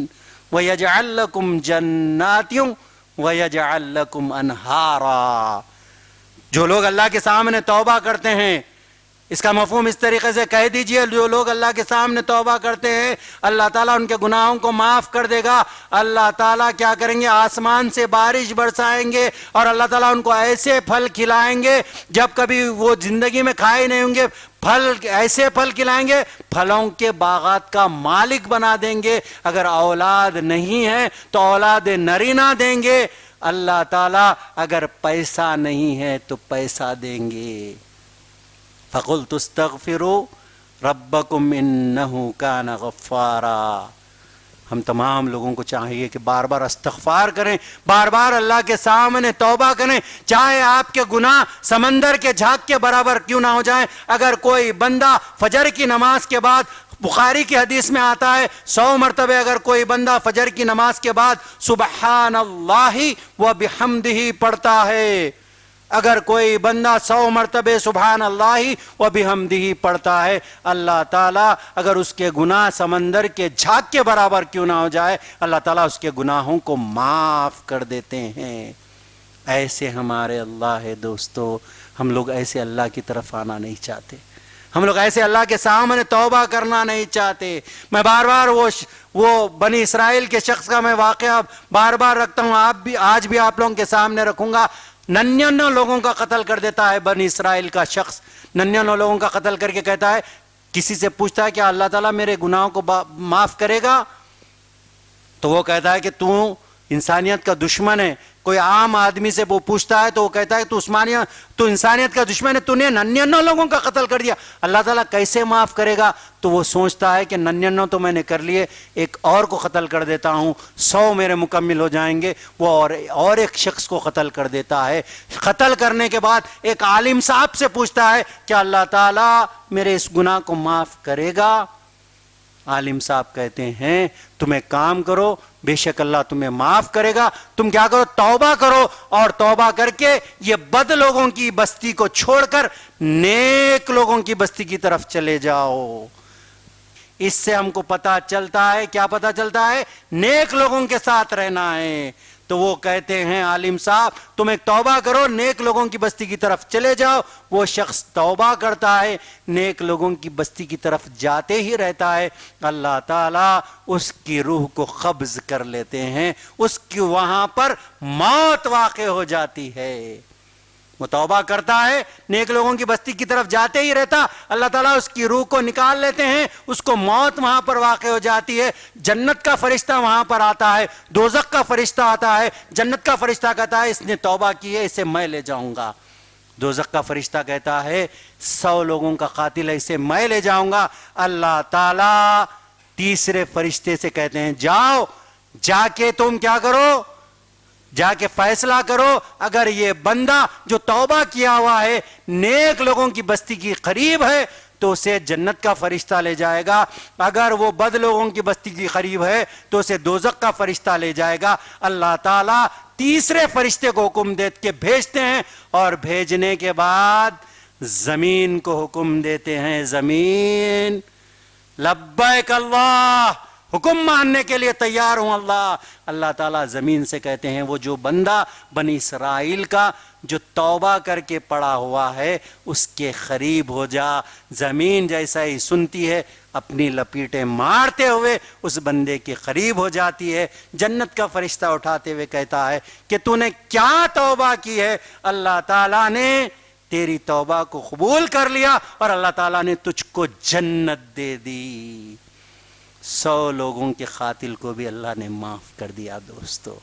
وَيَجْعَلْ لَكُمْ جَنَّاتٍ وَيَجْعَلْ لَكُمْ أَنْهَارًا۔ جو لوگ اللہ کے سامنے توبہ کرتے ہیں، اس کا مفہوم اس طریقے سے کہہ دیجئے، جو لوگ اللہ کے سامنے توبہ کرتے ہیں اللہ تعالیٰ ان کے گناہوں کو معاف کر دے گا۔ اللہ تعالیٰ کیا کریں گے؟ آسمان سے بارش برسائیں گے، اور اللہ تعالیٰ ان کو ایسے پھل کھلائیں گے جب کبھی وہ زندگی میں کھائے نہیں ہوں گے، پھل ایسے پھل کھلائیں گے، پھلوں کے باغات کا مالک بنا دیں گے۔ اگر اولاد نہیں ہے تو اولاد نرینہ دیں گے۔ اللہ تعالیٰ اگر پیسہ نہیں ہے تو پیسہ دیں گے۔ فَقُلْتُ اسْتَغْفِرُوا رَبَّكُمْ إِنَّهُ كَانَ غَفَّارًا۔ ہم تمام لوگوں کو چاہیے کہ بار بار استغفار کریں، بار بار اللہ کے سامنے توبہ کریں، چاہے آپ کے گناہ سمندر کے جھاگ کے برابر کیوں نہ ہو جائیں۔ اگر کوئی بندہ فجر کی نماز کے بعد، بخاری کی حدیث میں آتا ہے 100 مرتبہ اگر کوئی بندہ فجر کی نماز کے بعد سبحان اللہ و بحمدہ پڑھتا ہے، اگر کوئی بندہ 100 مرتبہ سبحان اللہ و بحمدہ پڑھتا ہے، اللہ تعالیٰ اگر اس کے گناہ سمندر کے جھاگ کے برابر کیوں نہ ہو جائے، اللہ تعالیٰ اس کے گناہوں کو معاف کر دیتے ہیں۔ ایسے ہمارے اللہ ہے دوستو، ہم لوگ ایسے اللہ کی طرف آنا نہیں چاہتے۔ ہم لوگ ایسے اللہ کے سامنے توبہ کرنا نہیں چاہتے. میں بار بار وہ بنی اسرائیل کے شخص کا میں واقعہ بار بار رکھتا ہوں، آج بھی آپ لوگوں کے سامنے رکھوں گا. 99 لوگوں کا قتل کر دیتا ہے بنی اسرائیل کا شخص. 99 لوگوں کا قتل کر کے کہتا ہے، کسی سے پوچھتا ہے کیا اللہ تعالیٰ میرے گناہوں کو معاف کرے گا؟ تو وہ کہتا ہے کہ تو انسانیت کا دشمن ہے. کوئی عام آدمی سے وہ پوچھتا ہے تو وہ کہتا ہے تو انسانیت کا دشمن ہے، تو نے 99 لوگوں کا قتل کر دیا، اللہ تعالیٰ کیسے معاف کرے گا؟ تو وہ سوچتا ہے کہ 99 تو میں نے کر لیے، ایک اور کو قتل کر دیتا ہوں، 100 میرے مکمل ہو جائیں گے. وہ اور ایک شخص کو قتل کر دیتا ہے. قتل کرنے کے بعد ایک عالم صاحب سے پوچھتا ہے کیا اللہ تعالیٰ میرے اس گناہ کو معاف کرے گا؟ عالم صاحب کہتے ہیں تم ایک کام کرو، بے شک اللہ تمہیں معاف کرے گا. تم کیا کرو؟ توبہ کرو، اور توبہ کر کے یہ بد لوگوں کی بستی کو چھوڑ کر نیک لوگوں کی بستی کی طرف چلے جاؤ. اس سے ہم کو پتا چلتا ہے، کیا پتا چلتا ہے؟ نیک لوگوں کے ساتھ رہنا ہے. تو وہ کہتے ہیں عالم صاحب تم ایک توبہ کرو، نیک لوگوں کی بستی کی طرف چلے جاؤ. وہ شخص توبہ کرتا ہے، نیک لوگوں کی بستی کی طرف جاتے ہی رہتا ہے. اللہ تعالیٰ اس کی روح کو قبض کر لیتے ہیں، اس کی وہاں پر موت واقع ہو جاتی ہے. وہ توبہ کرتا ہے، نیک لوگوں کی بستی کی طرف جاتے ہی رہتا، اللہ تعالیٰ اس کی روح کو نکال لیتے ہیں، اس کو موت وہاں پر واقع ہو جاتی ہے. جنت کا فرشتہ وہاں پر آتا ہے، دوزخ کا فرشتہ آتا ہے. جنت کا فرشتہ کہتا ہے اس نے توبہ کی ہے، اسے میں لے جاؤں گا. دوزخ کا فرشتہ کہتا ہے 100 لوگوں کا قاتل ہے، اسے میں لے جاؤں گا. اللہ تعالیٰ تیسرے فرشتے سے کہتے ہیں جاؤ، جا کے تم کیا کرو؟ جا کے فیصلہ کرو، اگر یہ بندہ جو توبہ کیا ہوا ہے نیک لوگوں کی بستی کی قریب ہے تو اسے جنت کا فرشتہ لے جائے گا، اگر وہ بد لوگوں کی بستی کی قریب ہے تو اسے دوزخ کا فرشتہ لے جائے گا. اللہ تعالیٰ تیسرے فرشتے کو حکم دے کے بھیجتے ہیں، اور بھیجنے کے بعد زمین کو حکم دیتے ہیں، زمین لبیک اللہ، حکم ماننے کے لیے تیار ہوں اللہ. اللہ تعالیٰ زمین سے کہتے ہیں وہ جو بندہ بنی اسرائیل کا جو توبہ کر کے پڑا ہوا ہے اس کے قریب ہو جا. زمین جیسا ہی سنتی ہے اپنی لپیٹیں مارتے ہوئے اس بندے کے قریب ہو جاتی ہے. جنت کا فرشتہ اٹھاتے ہوئے کہتا ہے کہ تو نے کیا توبہ کی ہے؟ اللہ تعالیٰ نے تیری توبہ کو قبول کر لیا اور اللہ تعالیٰ نے تجھ کو جنت دے دی. 100 لوگوں کے قاتل کو بھی اللہ نے معاف کر دیا. دوستو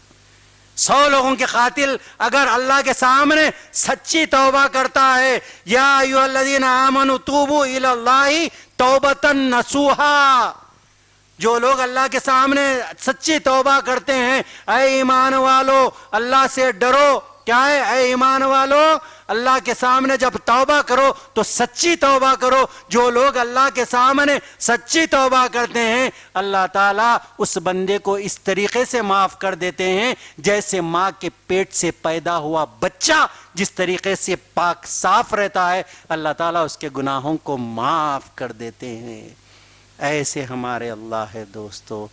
100 لوگوں کے قاتل اگر اللہ کے سامنے سچی توبہ کرتا ہے، یا ایھا الذین آمنوا توبوا الی اللہ توبۃ نصوحا، جو لوگ اللہ کے سامنے سچی توبہ کرتے ہیں، اے ایمان والو اللہ سے ڈرو. کیا ہے اے ایمان والو؟ اللہ کے سامنے جب توبہ کرو تو سچی توبہ کرو. جو لوگ اللہ کے سامنے سچی توبہ کرتے ہیں اللہ تعالیٰ اس بندے کو اس طریقے سے معاف کر دیتے ہیں جیسے ماں کے پیٹ سے پیدا ہوا بچہ جس طریقے سے پاک صاف رہتا ہے اللہ تعالیٰ اس کے گناہوں کو معاف کر دیتے ہیں. ایسے ہمارے اللہ ہے دوستو،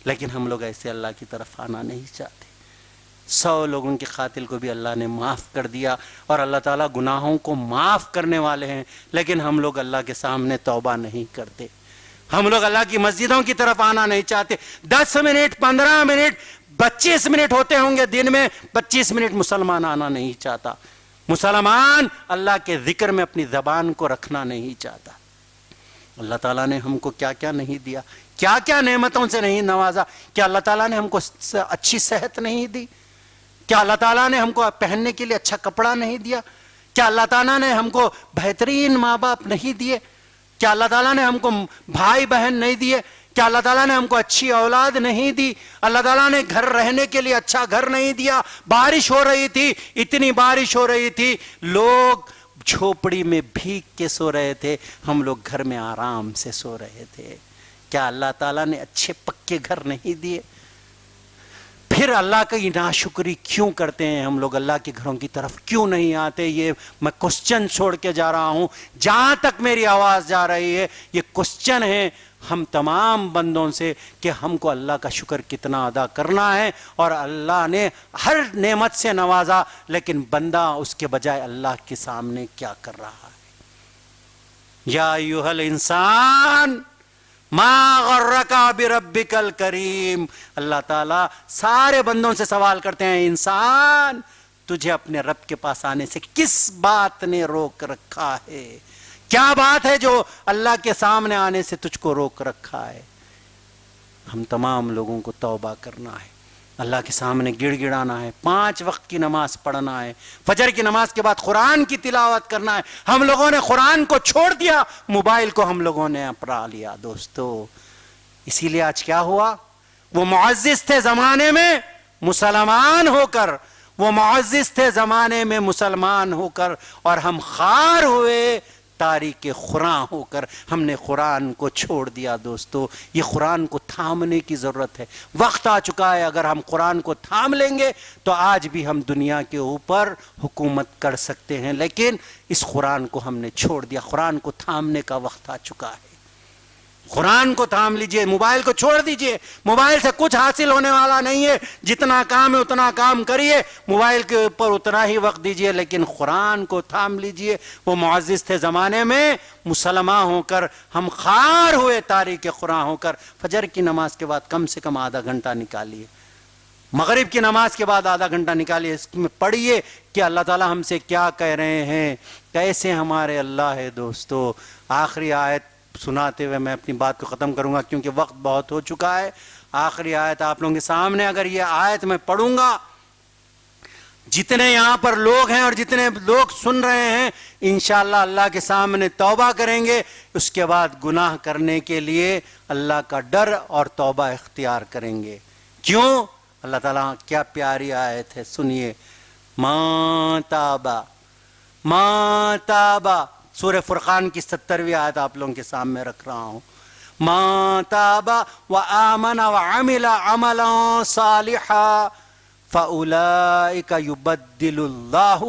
لیکن ہم لوگ ایسے اللہ کی طرف آنا نہیں چاہتے. 100 لوگوں کے قاتل کو بھی اللہ نے معاف کر دیا، اور اللہ تعالیٰ گناہوں کو معاف کرنے والے ہیں، لیکن ہم لوگ اللہ کے سامنے توبہ نہیں کرتے. ہم لوگ اللہ کی مسجدوں کی طرف آنا نہیں چاہتے. 10 منٹ 15 منٹ 25 منٹ ہوتے ہوں گے دن میں، 25 منٹ مسلمان آنا نہیں چاہتا. مسلمان اللہ کے ذکر میں اپنی زبان کو رکھنا نہیں چاہتا. اللہ تعالیٰ نے ہم کو کیا کیا نہیں دیا، کیا کیا نعمتوں سے نہیں نوازا. کیا اللہ تعالیٰ نے ہم کو اچھی صحت نہیں دی؟ کیا اللہ تعالیٰ نے ہم کو پہننے کے لیے اچھا کپڑا نہیں دیا؟ کیا اللہ تعالیٰ نے ہم کو بہترین ماں باپ نہیں دیے؟ کیا اللہ تعالیٰ نے ہم کو بھائی بہن نہیں دیے؟ کیا اللہ تعالیٰ نے ہم کو اچھی اولاد نہیں دی؟ اللہ تعالیٰ نے گھر رہنے کے لیے اچھا گھر نہیں دیا؟ بارش ہو رہی تھی، اتنی بارش ہو رہی تھی، لوگ جھوپڑی میں بھیگ کے سو رہے تھے، ہم لوگ گھر میں آرام سے سو رہے تھے. کیا اللہ تعالیٰ نے اچھے پکے گھر نہیں دیے؟ پھر اللہ کی ناشکری کیوں کرتے ہیں ہم لوگ؟ اللہ کے گھروں کی طرف کیوں نہیں آتے؟ یہ میں کوسچن چھوڑ کے جا رہا ہوں، جہاں تک میری آواز جا رہی ہے یہ کوسچن ہے ہم تمام بندوں سے کہ ہم کو اللہ کا شکر کتنا ادا کرنا ہے. اور اللہ نے ہر نعمت سے نوازا، لیکن بندہ اس کے بجائے اللہ کے سامنے کیا کر رہا ہے؟ یا ایھا الانسان ما غرک بربک الکریم. اللہ تعالیٰ سارے بندوں سے سوال کرتے ہیں، انسان تجھے اپنے رب کے پاس آنے سے کس بات نے روک رکھا ہے؟ کیا بات ہے جو اللہ کے سامنے آنے سے تجھ کو روک رکھا ہے؟ ہم تمام لوگوں کو توبہ کرنا ہے، اللہ کے سامنے گڑ گڑانا ہے، 5 وقت کی نماز پڑھنا ہے، فجر کی نماز کے بعد قرآن کی تلاوت کرنا ہے. ہم لوگوں نے قرآن کو چھوڑ دیا، موبائل کو ہم لوگوں نے اپنا لیا دوستو. اسی لیے آج کیا ہوا؟ وہ معزز تھے زمانے میں مسلمان ہو کر، وہ معزز تھے زمانے میں مسلمان ہو کر، اور ہم خار ہوئے تاریک قرآن ہو کر. ہم نے قرآن کو چھوڑ دیا دوستو. یہ قرآن کو تھامنے کی ضرورت ہے، وقت آ چکا ہے. اگر ہم قرآن کو تھام لیں گے تو آج بھی ہم دنیا کے اوپر حکومت کر سکتے ہیں، لیکن اس قرآن کو ہم نے چھوڑ دیا. قرآن کو تھامنے کا وقت آ چکا ہے. قرآن کو تھام لیجئے، موبائل کو چھوڑ دیجئے. موبائل سے کچھ حاصل ہونے والا نہیں ہے. جتنا کام ہے اتنا کام کریے، موبائل کے اوپر اتنا ہی وقت دیجئے، لیکن قرآن کو تھام لیجئے. وہ معزز تھے زمانے میں مسلمان ہو کر، ہم خار ہوئے تاریک قرآن ہو کر. فجر کی نماز کے بعد کم سے کم آدھا گھنٹہ نکالیے، مغرب کی نماز کے بعد آدھا گھنٹہ نکالیے، اس میں پڑھیے کہ اللہ تعالیٰ ہم سے کیا کہہ رہے ہیں، کیسے ہمارے اللہ ہے دوستو. آخری آیت سناتے ہوئے میں اپنی بات کو ختم کروں گا کیونکہ وقت بہت ہو چکا ہے. آخری آیت آپ لوگوں کے سامنے، اگر یہ آیت میں پڑھوں گا، جتنے یہاں پر لوگ ہیں اور جتنے لوگ سن رہے ہیں انشاءاللہ اللہ کے سامنے توبہ کریں گے. اس کے بعد گناہ کرنے کے لیے اللہ کا ڈر اور توبہ اختیار کریں گے. کیوں؟ اللہ تعالیٰ کیا پیاری آیت ہے، سنیے. ما تابا سورہ فرقان کی 70ویں آیت آپ لوگوں کے سامنے رکھ رہا ہوں. ما تابا وآمن وعمل عملا صالحا فأولئک یبدل اللہ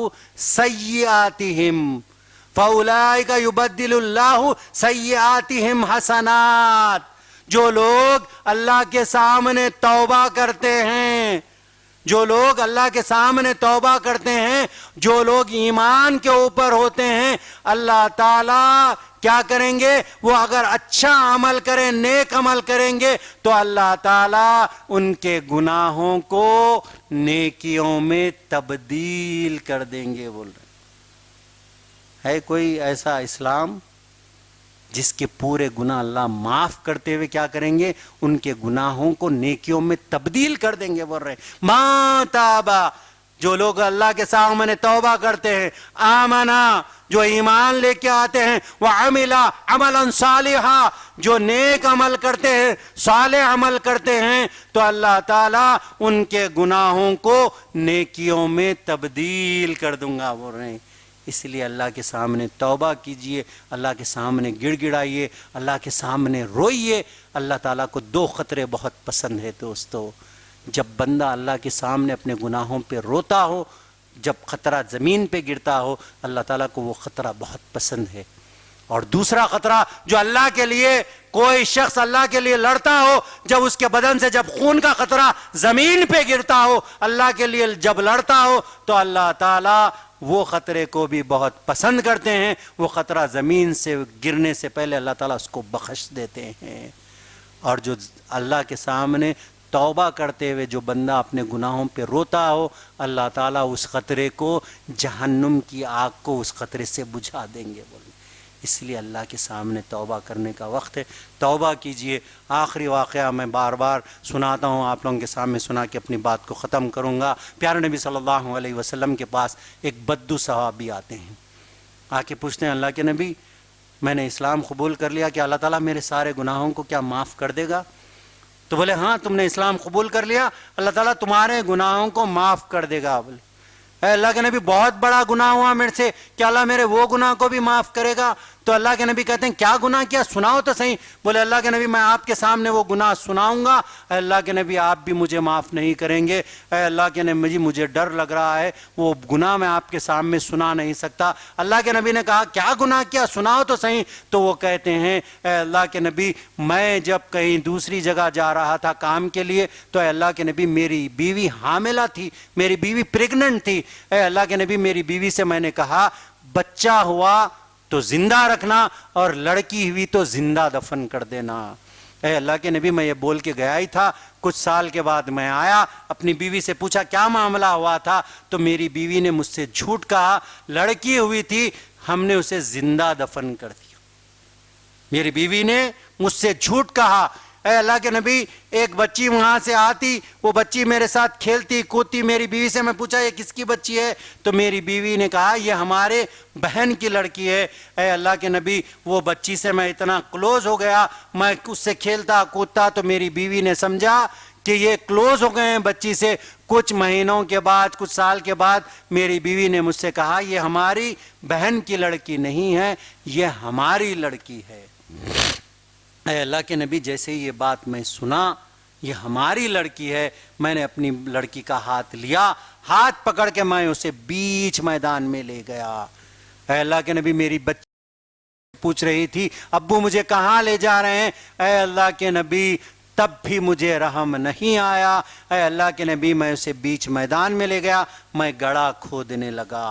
سیئاتہم حسنات. جو لوگ اللہ کے سامنے توبہ کرتے ہیں، جو لوگ اللہ کے سامنے توبہ کرتے ہیں، جو لوگ ایمان کے اوپر ہوتے ہیں، اللہ تعالیٰ کیا کریں گے؟ وہ اگر اچھا عمل کریں، نیک عمل کریں گے تو اللہ تعالیٰ ان کے گناہوں کو نیکیوں میں تبدیل کر دیں گے. بول رہے ہے کوئی ایسا اسلام جس کے پورے گناہ اللہ معاف کرتے ہوئے کیا کریں گے؟ ان کے گناہوں کو نیکیوں میں تبدیل کر دیں گے. بول رہے ما تابا، جو لوگ اللہ کے سامنے توبہ کرتے ہیں، آمنا جو ایمان لے کے آتے ہیں، وعملا عملا صالحا جو نیک عمل کرتے ہیں، صالح عمل کرتے ہیں، تو اللہ تعالیٰ ان کے گناہوں کو نیکیوں میں تبدیل کر دوں گا. بول رہے ہیں اس لیے اللہ کے سامنے توبہ کیجئے، اللہ کے سامنے گڑ گڑائیے، اللہ کے سامنے روئیے. اللہ تعالیٰ کو 2 خطرے بہت پسند ہے دوستو. جب بندہ اللہ کے سامنے اپنے گناہوں پہ روتا ہو، جب خطرہ زمین پہ گرتا ہو، اللہ تعالیٰ کو وہ خطرہ بہت پسند ہے. اور دوسرا خطرہ جو اللہ کے لیے، کوئی شخص اللہ کے لیے لڑتا ہو، جب اس کے بدن سے جب خون کا قطرہ زمین پہ گرتا ہو، اللہ کے لیے جب لڑتا ہو، تو اللہ تعالیٰ وہ خطرے کو بھی بہت پسند کرتے ہیں. وہ خطرہ زمین سے گرنے سے پہلے اللہ تعالیٰ اس کو بخش دیتے ہیں. اور جو اللہ کے سامنے توبہ کرتے ہوئے جو بندہ اپنے گناہوں پہ روتا ہو، اللہ تعالیٰ اس خطرے کو، جہنم کی آگ کو اس خطرے سے بجھا دیں گے. بولے اس لیے اللہ کے سامنے توبہ کرنے کا وقت ہے. توبہ کیجئے. آخری واقعہ میں بار بار سناتا ہوں، آپ لوگوں کے سامنے سنا کے اپنی بات کو ختم کروں گا. پیارے نبی صلی اللہ علیہ وسلم کے پاس ایک بدو صحابی آتے ہیں، آ کے پوچھتے ہیں اللہ کے نبی میں نے اسلام قبول کر لیا، کہ اللہ تعالیٰ میرے سارے گناہوں کو کیا معاف کر دے گا؟ تو بولے ہاں تم نے اسلام قبول کر لیا، اللہ تعالیٰ تمہارے گناہوں کو معاف کر دے گا. بولے اے اللہ کے نبی بہت بڑا گناہ ہوا میرے سے، کیا اللہ میرے وہ گناہ کو بھی معاف کرے گا؟ تو اللہ کے نبی کہتے ہیں کیا گناہ کیا، سناؤ تو صحیح. بولے اللہ کے نبی میں آپ کے سامنے وہ گناہ سناؤں گا، اے اللہ کے نبی آپ بھی مجھے معاف نہیں کریں گے. اے اللہ کے نبی مجھے ڈر لگ رہا ہے، وہ گناہ میں آپ کے سامنے سنا نہیں سکتا. اللہ کے نبی نے کہا کیا گناہ کیا، سناؤ تو صحیح. تو وہ کہتے ہیں اے اللہ کے نبی میں جب کہیں دوسری جگہ جا رہا تھا کام کے لیے، تو اے اللہ کے نبی میری بیوی حاملہ تھی، میری بیوی پریگننٹ تھی. اے اللہ کے نبی میری بیوی سے میں نے کہا بچہ ہوا تو زندہ رکھنا، اور لڑکی ہوئی تو زندہ دفن کر دینا۔ اے اللہ کے نبی، میں یہ بول کے گیا ہی تھا، کچھ سال کے بعد میں آیا، اپنی بیوی سے پوچھا کیا معاملہ ہوا تھا، تو میری بیوی نے مجھ سے جھوٹ کہا، لڑکی ہوئی تھی، ہم نے اسے زندہ دفن کر دیا۔ میری بیوی نے مجھ سے جھوٹ کہا۔ اے اللہ کے نبی، ایک بچی وہاں سے آتی، وہ بچی میرے ساتھ کھیلتی کودتی، میری بیوی سے میں پوچھا یہ کس کی بچی ہے، تو میری بیوی نے کہا یہ ہمارے بہن کی لڑکی ہے۔ اے اللہ کے نبی، وہ بچی سے میں اتنا کلوز ہو گیا، میں اس سے کھیلتا کودتا، تو میری بیوی نے سمجھا کہ یہ کلوز ہو گئے ہیں بچی سے۔ کچھ مہینوں کے بعد، کچھ سال کے بعد، میری بیوی نے مجھ سے کہا یہ ہماری بہن کی لڑکی نہیں ہے، یہ ہماری لڑکی ہے۔ اے اللہ کے نبی، جیسے ہی یہ بات میں سنا یہ ہماری لڑکی ہے، میں نے اپنی لڑکی کا ہاتھ لیا، ہاتھ پکڑ کے میں اسے بیچ میدان میں لے گیا۔ اے اللہ کے نبی، میری بچی پوچھ رہی تھی ابو مجھے کہاں لے جا رہے ہیں؟ اے اللہ کے نبی، تب بھی مجھے رحم نہیں آیا۔ اے اللہ کے نبی، میں اسے بیچ میدان میں لے گیا، میں گڑھا کھودنے لگا۔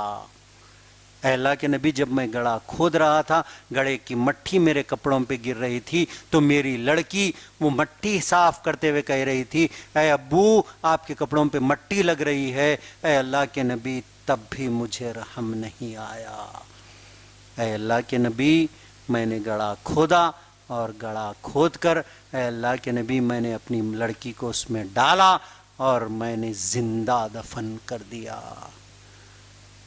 اے اللہ کے نبی، جب میں گڑھا کھود رہا تھا، گڑھے کی مٹی میرے کپڑوں پہ گر رہی تھی، تو میری لڑکی وہ مٹی صاف کرتے ہوئے کہہ رہی تھی اے ابو آپ کے کپڑوں پہ مٹی لگ رہی ہے۔ اے اللہ کے نبی، تب بھی مجھے رحم نہیں آیا۔ اے اللہ کے نبی، میں نے گڑھا کھودا، اور گڑھا کھود کر اے اللہ کے نبی میں نے اپنی لڑکی کو اس میں ڈالا اور میں نے زندہ دفن کر دیا۔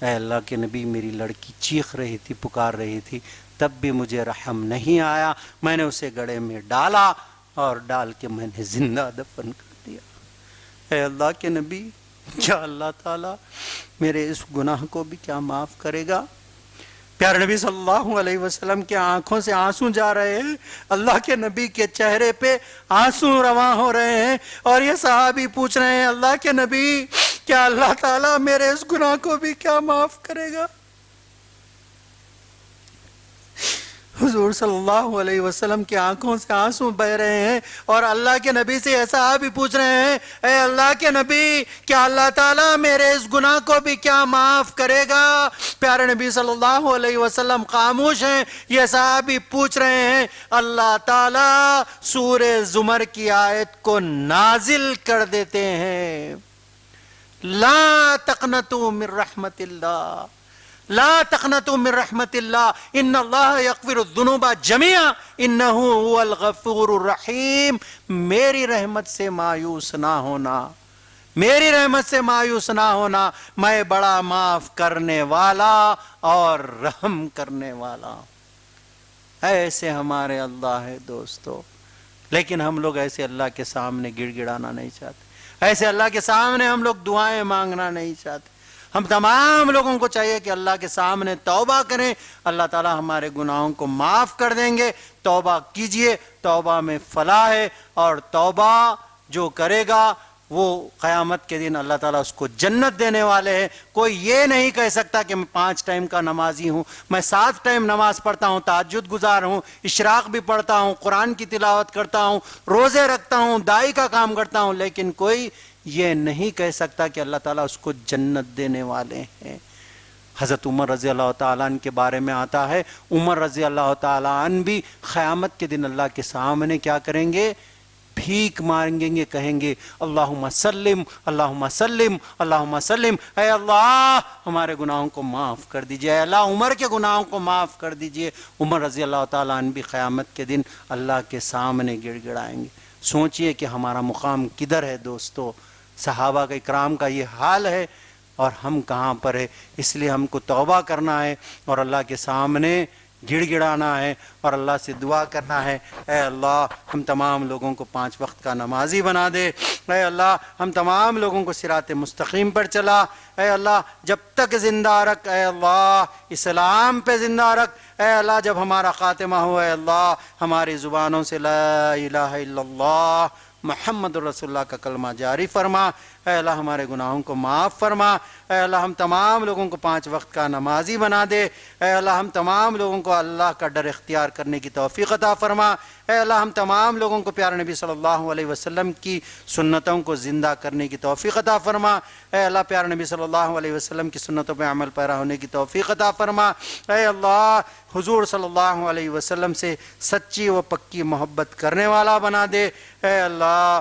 اے اللہ کے نبی، میری لڑکی چیخ رہی تھی، پکار رہی تھی، تب بھی مجھے رحم نہیں آیا، میں نے اسے گڑھے میں ڈالا اور ڈال کے میں نے زندہ دفن کر دیا۔ اے اللہ کے نبی، کیا اللہ تعالیٰ میرے اس گناہ کو بھی کیا معاف کرے گا؟ پیارے نبی صلی اللہ علیہ وسلم کے آنکھوں سے آنسو جا رہے ہیں، اللہ کے نبی کے چہرے پہ آنسو رواں ہو رہے ہیں، اور یہ صحابی پوچھ رہے ہیں اللہ کے نبی کیا اللہ تعالیٰ میرے اس گناہ کو بھی کیا معاف کرے گا؟ حضور صلی اللہ علیہ وسلم کی آنکھوں سے آنسو بہ رہے ہیں، اور اللہ کے نبی سے ایسا بھی پوچھ رہے ہیں اے اللہ کے نبی کیا اللہ تعالیٰ میرے اس گناہ کو بھی کیا معاف کرے گا؟ پیارے نبی صلی اللہ علیہ وسلم خاموش ہیں، یہ صحابی پوچھ رہے ہیں، اللہ تعالیٰ سورہ زمر کی آیت کو نازل کر دیتے ہیں، لا تقنطوا من رحمت اللہ، لا تقنطوا من رحمت اللہ، ان اللہ یغفر الذنوب جميعا انہ هو الغفور الرحیم۔ میری رحمت سے مایوس نہ ہونا، میری رحمت سے مایوس نہ ہونا، میں بڑا معاف کرنے والا اور رحم کرنے والا۔ ایسے ہمارے اللہ ہے دوستو، لیکن ہم لوگ ایسے اللہ کے سامنے گڑ گڑانا نہیں چاہتے، ایسے اللہ کے سامنے ہم لوگ دعائیں مانگنا نہیں چاہتے۔ ہم تمام لوگوں کو چاہیے کہ اللہ کے سامنے توبہ کریں، اللہ تعالی ہمارے گناہوں کو معاف کر دیں گے۔ توبہ کیجئے، توبہ میں فلاح ہے، اور توبہ جو کرے گا وہ قیامت کے دن اللہ تعالیٰ اس کو جنت دینے والے ہیں۔ کوئی یہ نہیں کہہ سکتا کہ میں 5 ٹائم کا نمازی ہوں، میں 7 ٹائم نماز پڑھتا ہوں، تہجد گزار ہوں، اشراق بھی پڑھتا ہوں، قرآن کی تلاوت کرتا ہوں، روزے رکھتا ہوں، دائی کا کام کرتا ہوں، لیکن کوئی یہ نہیں کہہ سکتا کہ اللہ تعالیٰ اس کو جنت دینے والے ہیں۔ حضرت عمر رضی اللہ تعالیٰ عنہ کے بارے میں آتا ہے، عمر رضی اللہ تعالیٰ عنہ بھی قیامت کے دن اللہ کے سامنے کیا کریں گے؟ بھیک مانگیں گے، کہیں گے اللہم سلم اللہم سلم اللہم سلم، اے اللہ ہمارے گناہوں کو معاف کر دیجئے، اے اللہ عمر کے گناہوں کو معاف کر دیجئے۔ عمر رضی اللہ تعالیٰ عنہ بھی قیامت کے دن اللہ کے سامنے گڑ گڑائیں گے۔ سوچئے کہ ہمارا مقام کدھر ہے دوستو، صحابہ کے اکرام کا یہ حال ہے اور ہم کہاں پر ہے۔ اس لیے ہم کو توبہ کرنا ہے اور اللہ کے سامنے گڑ گڑانا ہے اور اللہ سے دعا کرنا ہے، اے اللہ ہم تمام لوگوں کو 5 وقت کا نمازی بنا دے، اے اللہ ہم تمام لوگوں کو صراط مستقیم پر چلا، اے اللہ جب تک زندہ رکھ، اے اللہ اسلام پہ زندہ رکھ، اے اللہ جب ہمارا خاتمہ ہو اے اللہ ہماری زبانوں سے لا الہ الا اللہ محمد رسول اللہ کا کلمہ جاری فرما، اے اللہ ہمارے گناہوں کو معاف فرما، اے اللہ ہم تمام لوگوں کو 5 وقت کا نمازی بنا دے، اے اللہ ہم تمام لوگوں کو اللہ کا ڈر اختیار کرنے کی توفیق عطا فرما، اے اللہ ہم تمام لوگوں کو پیارے نبی صلی اللہ علیہ وسلم کی سنتوں کو زندہ کرنے کی توفیق عطا فرما، اے اللہ پیارے نبی صلی اللہ علیہ وسلم کی سنتوں پہ عمل پیرا ہونے کی توفیق عطا فرما، اے اللہ حضور صلی اللہ علیہ وسلم سے سچی و پکی محبت کرنے والا بنا دے، اے اللہ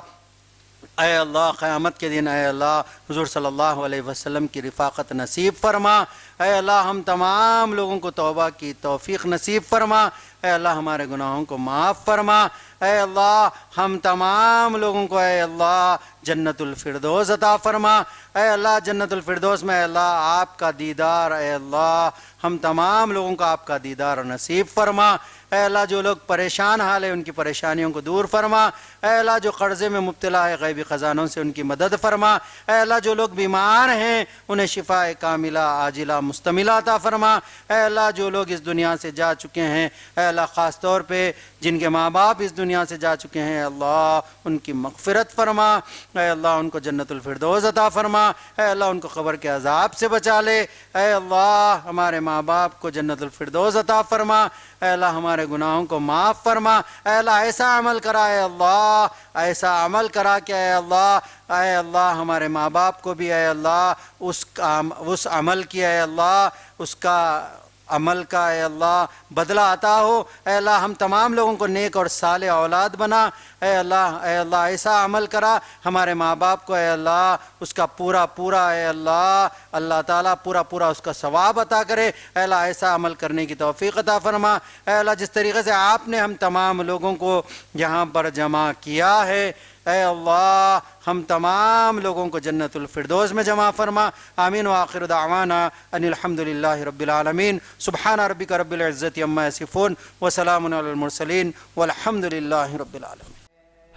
قیامت کے دن اے اللہ حضور صلی اللہ علیہ وسلم کی رفاقت نصیب فرما، اے اللہ ہم تمام لوگوں کو توبہ کی توفیق نصیب فرما، اے اللہ ہمارے گناہوں کو معاف فرما، اے اللہ ہم تمام لوگوں کو اے اللہ جنت الفردوس عطا فرما، اے اللہ جنت الفردوس میں اے اللہ آپ کا دیدار، اے اللہ ہم تمام لوگوں کو آپ کا دیدار نصیب فرما، اے اللہ جو لوگ پریشان حال ہیں ان کی پریشانیوں کو دور فرما، اے اللہ جو قرضے میں مبتلا ہے غیبی خزانوں سے ان کی مدد فرما، اے اللہ جو لوگ بیمار ہیں انہیں شفاء کاملہ عاجلہ مستملہ عطا فرما، اے اللہ جو لوگ اس دنیا سے جا چکے ہیں اے اللہ خاص طور پہ جن کے ماں باپ اس دنیا سے جا چکے ہیں اللہ ان کی مغفرت فرما، اے اللہ ان کو جنت الفردوس عطا فرما، اے اللہ ان کو قبر کے عذاب سے بچا لے، اے اللہ ہمارے ماں باپ کو جنت الفردوس عطا فرما، اے اللہ ہمارے گناہوں کو معاف فرما، اے اللہ ایسا عمل کرا اے اللہ ایسا عمل کرا کہ اے اللہ ہمارے ماں باپ کو بھی اے اللہ اس عمل کی اے اللہ اس کا عمل کا اے اللہ بدلہ عطا ہو، اے اللہ ہم تمام لوگوں کو نیک اور صالح اولاد بنا، اے اللہ ایسا عمل کرا ہمارے ماں باپ کو اے اللہ اس کا پورا اے اللہ تعالیٰ پورا اس کا ثواب عطا کرے، اے اللہ ایسا عمل کرنے کی توفیق عطا فرما، اے اللہ جس طریقے سے آپ نے ہم تمام لوگوں کو یہاں پر جمع کیا ہے اے اللہ ہم تمام لوگوں کو جنت الفردوس میں جمع فرما، آمین وآخر دعوانا ان الحمدللہ رب العالمین، سبحان ربک رب العزت عما یصفون وسلام علی المرسلین والحمدللہ رب العالمین۔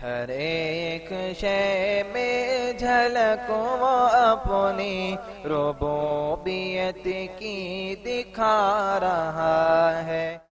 ہر ایک شے میں جھلک وہ اپنی ربوبیت کی دکھا رہا ہے۔